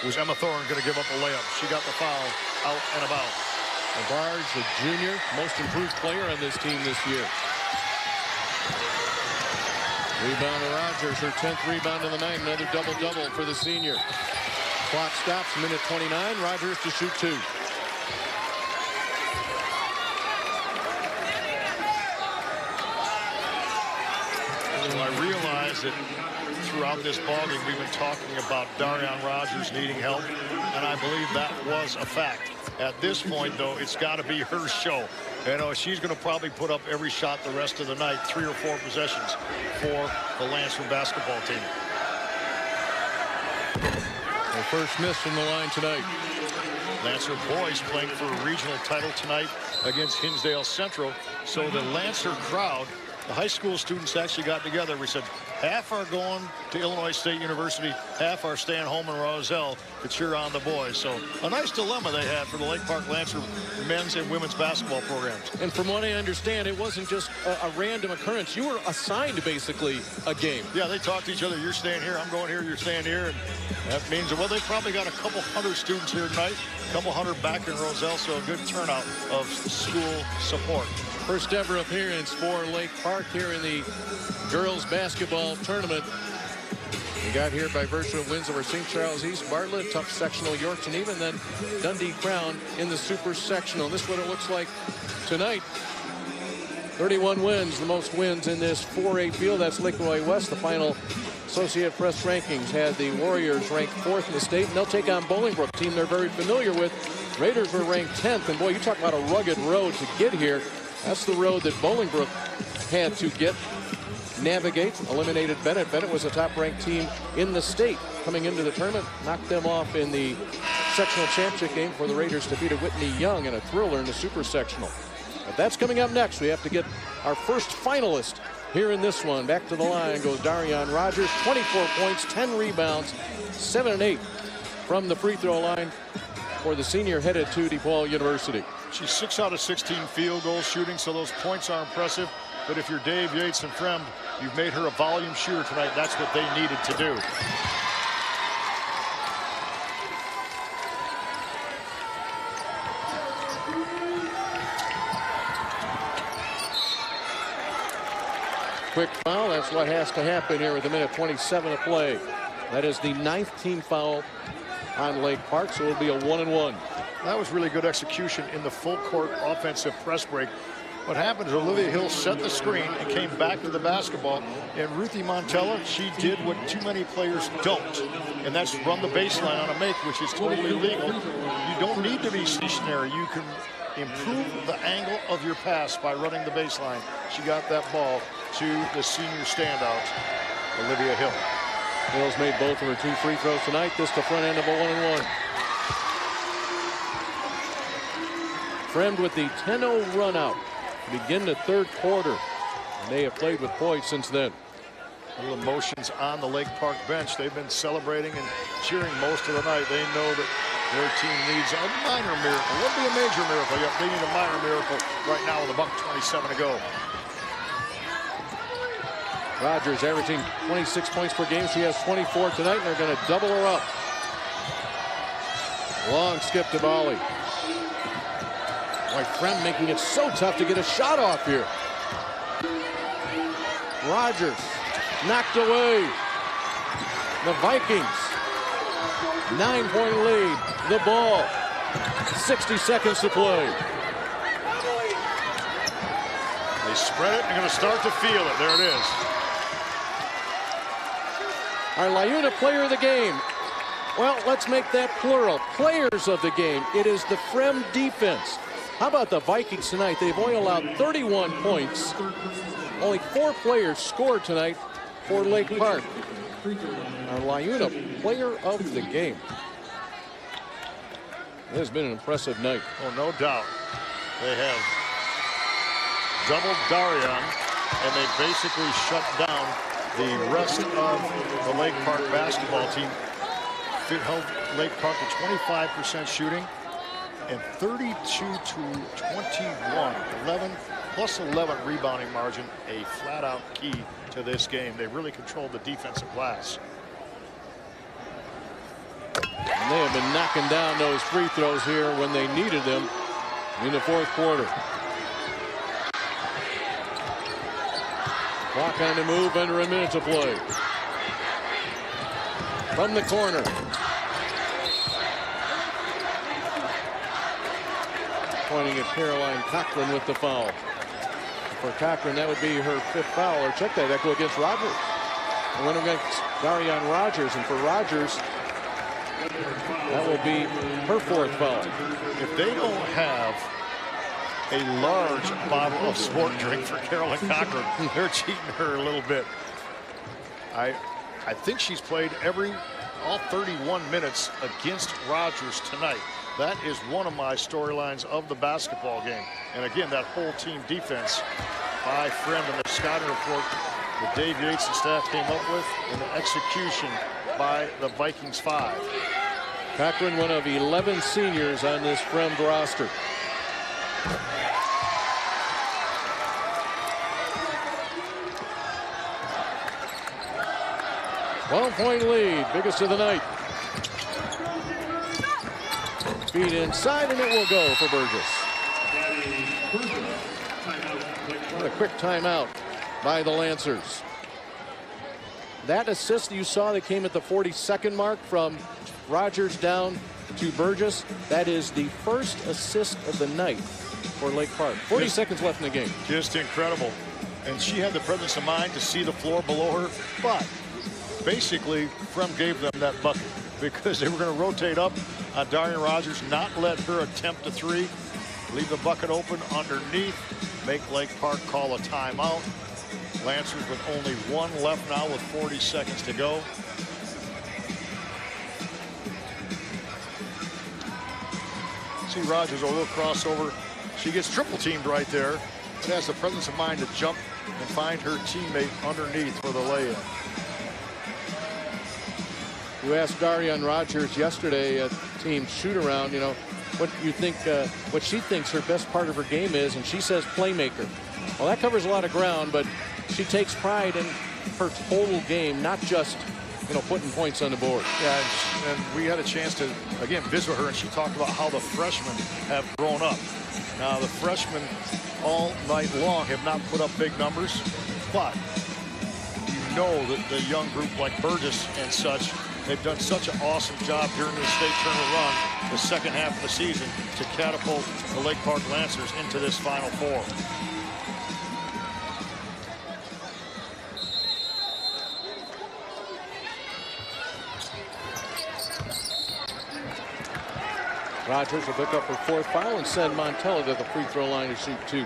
was Emma Thorne going to give up a layup. She got the foul out and about. Labarge, the junior, most improved player on this team this year. Rebound to Rogers, her 10th rebound of the night. Another double-double for the senior. Clock stops, minute 29. Rogers to shoot 2. So I realize that throughout this ballgame we've been talking about Darian Rogers needing help, and I believe that was a fact. At this point, though, it's got to be her show. You know, she's going to probably put up every shot the rest of the night, 3 or 4 possessions for the Lansford basketball team. Their first miss from the line tonight. Lancer boys playing for a regional title tonight against Hinsdale Central. So the Lancer crowd, the high school students actually got together. We said half are going to Illinois State University, half are staying home in Roselle to cheer on the boys. So a nice dilemma they had for the Lake Park Lancer men's and women's basketball programs. And from what I understand, it wasn't just a random occurrence. You were assigned basically a game. Yeah, they talked to each other. You're staying here, I'm going here, you're staying here. And that means, well, they probably got a couple hundred students here tonight, a couple hundred back in Roselle, so a good turnout of school support. First ever appearance for Lake Park here in the girls basketball tournament. We got here by virtue of wins over St. Charles East, Bartlett, tough sectional, Yorkton, even then Dundee Crown in the super sectional. This is what it looks like tonight. 31 wins, the most wins in this 4A field. That's Lake Roy West. The final Associated Press rankings had the Warriors ranked 4th in the state, and they'll take on Bolingbrook, a team they're very familiar with. Raiders were ranked 10th, and boy, you talk about a rugged road to get here. That's the road that Bolingbrook had to navigate. Eliminated Bennett. Bennett was a top-ranked team in the state coming into the tournament. Knocked them off in the sectional championship game for the Raiders defeated Whitney Young in a thriller in the super sectional. But that's coming up next. We have to get our first finalist here in this one. Back to the line goes Darian Rogers. 24 points, 10 rebounds, 7 and 8 from the free throw line for the senior headed to DePaul University. She's 6 out of 16 field goal shooting, so those points are impressive. But if you're Dave Yates and Fremd, you've made her a volume shooter tonight. That's what they needed to do. Quick foul, that's what has to happen here with a minute 27 to play. That is the 9th team foul on Lake Park, so it'll be a 1-and-1. That was really good execution in the full court offensive press break. What happened is Olivia Hill set the screen and came back to the basketball, and Ruthie Montella, she did what too many players don't, and that's run the baseline on a make, which is totally legal. You don't need to be stationary. You can improve the angle of your pass by running the baseline. She got that ball to the senior standout, Olivia Hill. Hill's made both of her 2 free throws tonight. This the front end of a 1-and-1. Fremd with the 10-0 run out to begin the 3rd quarter. And they have played with poise since then. Little emotions on the Lake Park bench. They've been celebrating and cheering most of the night. They know that their team needs a minor miracle. It wouldn't be a major miracle yet. They need a minor miracle right now with $1:27 to go. Rogers averaging 26 points per game. She has 24 tonight, and they're going to double her up. Long skip to Bali. Boy, Fremd making it so tough to get a shot off here. Rogers knocked away. The Vikings, 9-point lead. The ball, 60 seconds to play. They spread it. They're going to start to feel it. There it is. Our LiUNA player of the game. Well, let's make that plural. Players of the game. It is the Fremd defense. How about the Vikings tonight? They've only allowed 31 points. Only 4 players scored tonight for Lake Park. Our LiUNA player of the game. It has been an impressive night. Oh, no doubt. They have doubled Darian, and they basically shut down the rest of the Lake Park basketball team. It held Lake Park to 25% shooting and 32 to 21. 11 rebounding margin, a flat-out key to this game. They really controlled the defensive glass. And they have been knocking down those free throws here when they needed them in the fourth quarter. Clock on the move, under a minute to play. From the corner. Pointing at Caroline Cochran with the foul. For Cochran, that would be her 5th foul. Or check that go against Rogers. And went against Darian Rogers. And for Rogers, that will be her 4th foul. If they don't have a large bottle of sport drink for Caroline Cochran, they're cheating her a little bit. I think she's played all 31 minutes against Rogers tonight. That is one of my storylines of the basketball game. And again, that whole team defense by Fremd and the scouting report that Dave Yates and staff came up with, and the execution by the Vikings 5. Cochran, one of 11 seniors on this Fremd roster. One-point lead, biggest of the night. Feed inside, and it will go for Burgess. What a quick timeout by the Lancers. That assist you saw that came at the 42nd mark from Rogers down to Burgess, that is the first assist of the night for Lake Park. 40 seconds left in the game. Just incredible. And she had the presence of mind to see the floor below her, but basically Fremd gave them that bucket because they were going to rotate up on Darian Rogers, not let her attempt a 3, leave the bucket open underneath, make Lake Park call a timeout. Lancers with only 1 left now with 40 seconds to go. See Rogers, a little crossover. She gets triple teamed right there, but has the presence of mind to jump and find her teammate underneath for the layup. You asked Darian Rogers yesterday at team shoot-around, you know, what you think, what she thinks her best part of her game is, and she says playmaker. Well, that covers a lot of ground, but she takes pride in her total game, not just, you know, putting points on the board. Yeah, and we had a chance to, again, visit with her, and she talked about how the freshmen have grown up. Now, the freshmen all night long have not put up big numbers, but you know that the young group like Burgess and such, they've done such an awesome job during the state tournament run, the second half of the season, to catapult the Lake Park Lancers into this Final Four. Rogers will pick up her 4th foul and send Montella to the free throw line to shoot 2.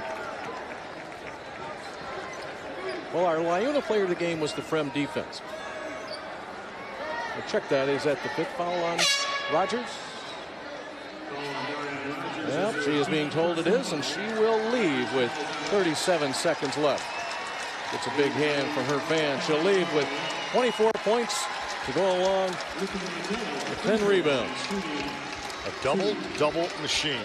Well, our LiUNA player of the game was the Fremd defense. We'll check that. Is that the 5th foul on Rogers? Well, she is being told it is, and she will leave with 37 seconds left. It's a big hand from her fan. She'll leave with 24 points to go along with 10 rebounds. A double-double machine.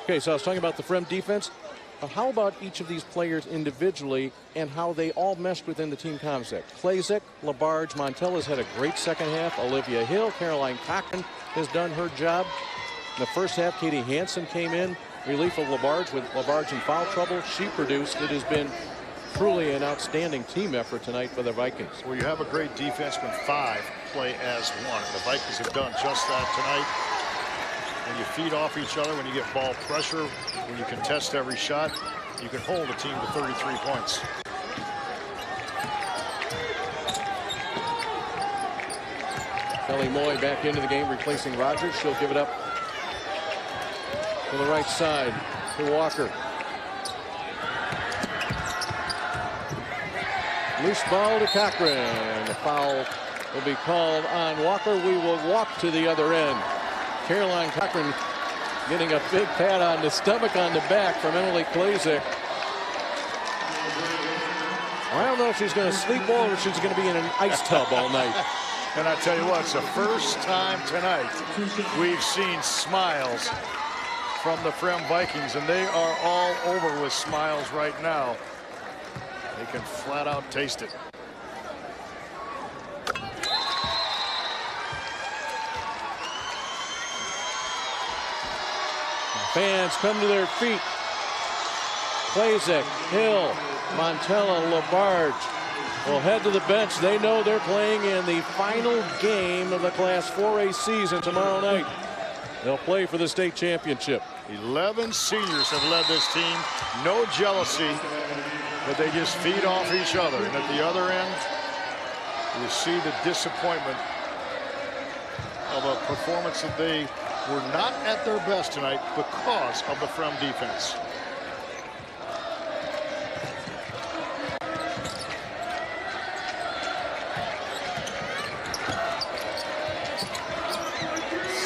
Okay, so I was talking about the Fremd defense. But how about each of these players individually and how they all meshed within the team concept? Klazek, Labarge, Montella's had a great second half. Olivia Hill, Caroline Cochran has done her job. In the first half, Katie Hansen came in, relief of Labarge with Labarge in foul trouble. She produced. It has been truly an outstanding team effort tonight for the Vikings. Well, you have a great defense when 5 play as one. The Vikings have done just that tonight. When you feed off each other, when you get ball pressure, when you contest every shot, you can hold a team to 33 points. Kelly Moy back into the game, replacing Rogers. She'll give it up to the right side to Walker. Loose ball to Cochran. The foul will be called on Walker. We will walk to the other end. Caroline Cochran getting a big pat on the stomach, on the back from Emily Klazek. I don't know if she's going to sleep well or if she's going to be in an ice tub all night. And I tell you what, it's the first time tonight we've seen smiles from the Fremd Vikings, and they are all over with smiles right now. They can flat out taste it. Fans come to their feet. Klazek, Hill, Montella, Labarge will head to the bench. They know they're playing in the final game of the Class 4A season tomorrow night. They'll play for the state championship. 11 seniors have led this team. No jealousy, but they just feed off each other. And at the other end, you see the disappointment of a performance that they were not at their best tonight because of the Fremd defense.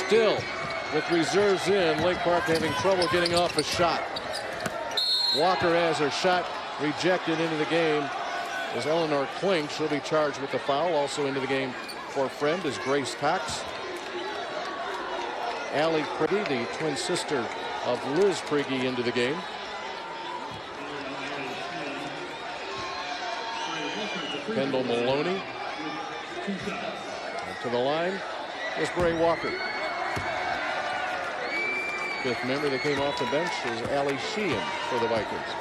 Still, with reserves in, Lake Park having trouble getting off a shot. Walker has her shot rejected into the game as Eleanor Klink. She'll be charged with the foul. Also into the game for Fremd is Grace Cox. Allie Prigge, the twin sister of Liz Prigge, into the game. Kendall Maloney to the line is Bray Walker. Fifth member that came off the bench is Allie Sheehan for the Vikings.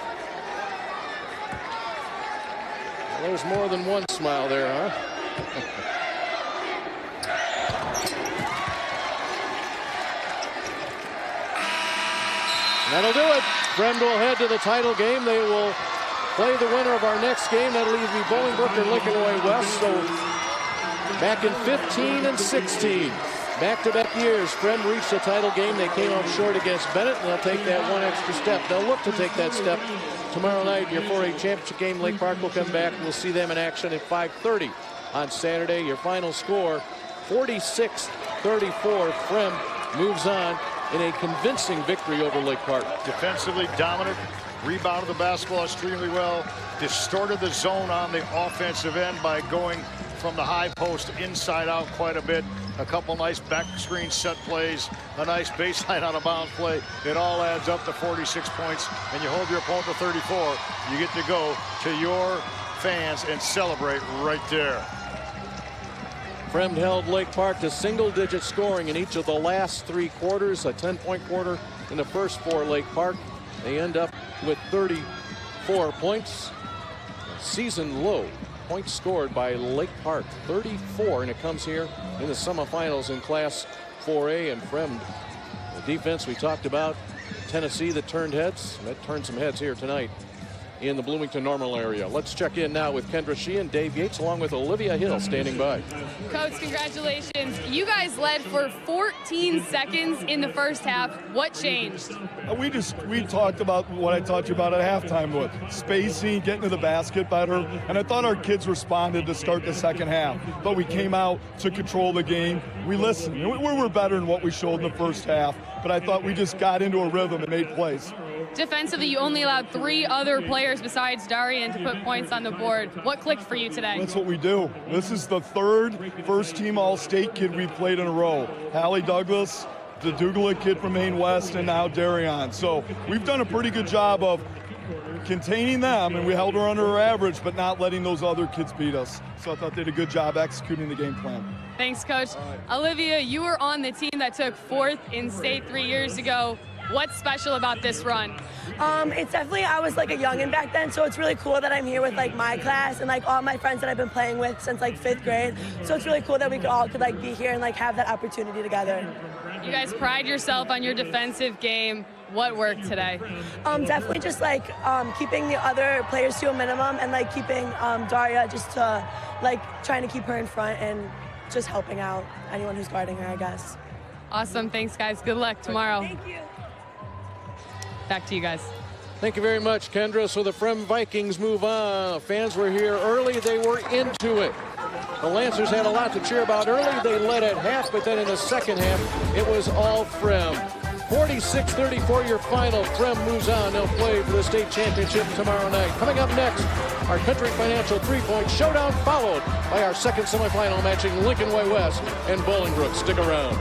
Well, there's more than one smile there, huh? That'll do it. Fremd will head to the title game. They will play the winner of our next game. That'll either be Bolingbrook or Lincoln Way West. So back in 15 and 16, back-to-back years, Fremd reached the title game. They came up short against Bennett, and they'll take that one extra step. They'll look to take that step tomorrow night. Your 4A championship game, Lake Park will come back. We'll see them in action at 5:30 on Saturday. Your final score, 46-34. Fremd moves on in a convincing victory over Lake Park. Defensively dominant, rebounded the basketball extremely well, distorted the zone on the offensive end by going from the high post inside out quite a bit. A couple nice back screen set plays, a nice baseline out of bounds play. It all adds up to 46 points, and you hold your opponent to 34. You get to go to your fans and celebrate right there. Fremd held Lake Park to single-digit scoring in each of the last 3 quarters. A 10-point quarter in the first 4 Lake Park. They end up with 34 points. A season low points scored by Lake Park, 34, and it comes here in the semifinals in Class 4A. And Fremd, the defense we talked about, Tennessee that turned heads. That turned some heads here tonight in the Bloomington Normal area. Let's check in now with Kendra Sheehan, Dave Yates, along with Olivia Hill standing by. Coach, congratulations. You guys led for 14 seconds in the first half. What changed? We talked about what I taught you about at halftime with spacing, getting to the basket better, and I thought our kids responded to start the second half. But we came out to control the game. We listened. We were better than what we showed in the first half, but I thought we just got into a rhythm and made plays. Defensively, you only allowed 3 other players besides Darian to put points on the board. What clicked for you today? That's what we do. This is the 3rd first-team All-State kid we've played in a row. Hallie Douglas, the Douglas kid from Maine West, and now Darian. So we've done a pretty good job of containing them, and we held her under her average, but not letting those other kids beat us. So I thought they did a good job executing the game plan. Thanks, Coach. Olivia, you were on the team that took 4th in state 3 years ago. What's special about this run? It's definitely, I was like a youngin' back then, so it's really cool that I'm here with like my class and like all my friends that I've been playing with since like 5th grade. So it's really cool that we could like be here and like have that opportunity together. You guys pride yourself on your defensive game. What worked today? Definitely just like keeping the other players to a minimum and like keeping Daria just to like trying to keep her in front and just helping out anyone who's guarding her, I guess. Awesome. Thanks, guys. Good luck tomorrow. Thank you. Back to you guys. Thank you very much, Kendra. So the Fremd Vikings move on. Fans were here early. They were into it. The Lancers had a lot to cheer about early. They led at half, but then in the second half, it was all Fremd. 46-34 your final. Fremd moves on. They'll play for the state championship tomorrow night. Coming up next, our Country Financial three-point showdown, followed by our second semifinal matching Lincoln Way West and Bolingbrook. Stick around.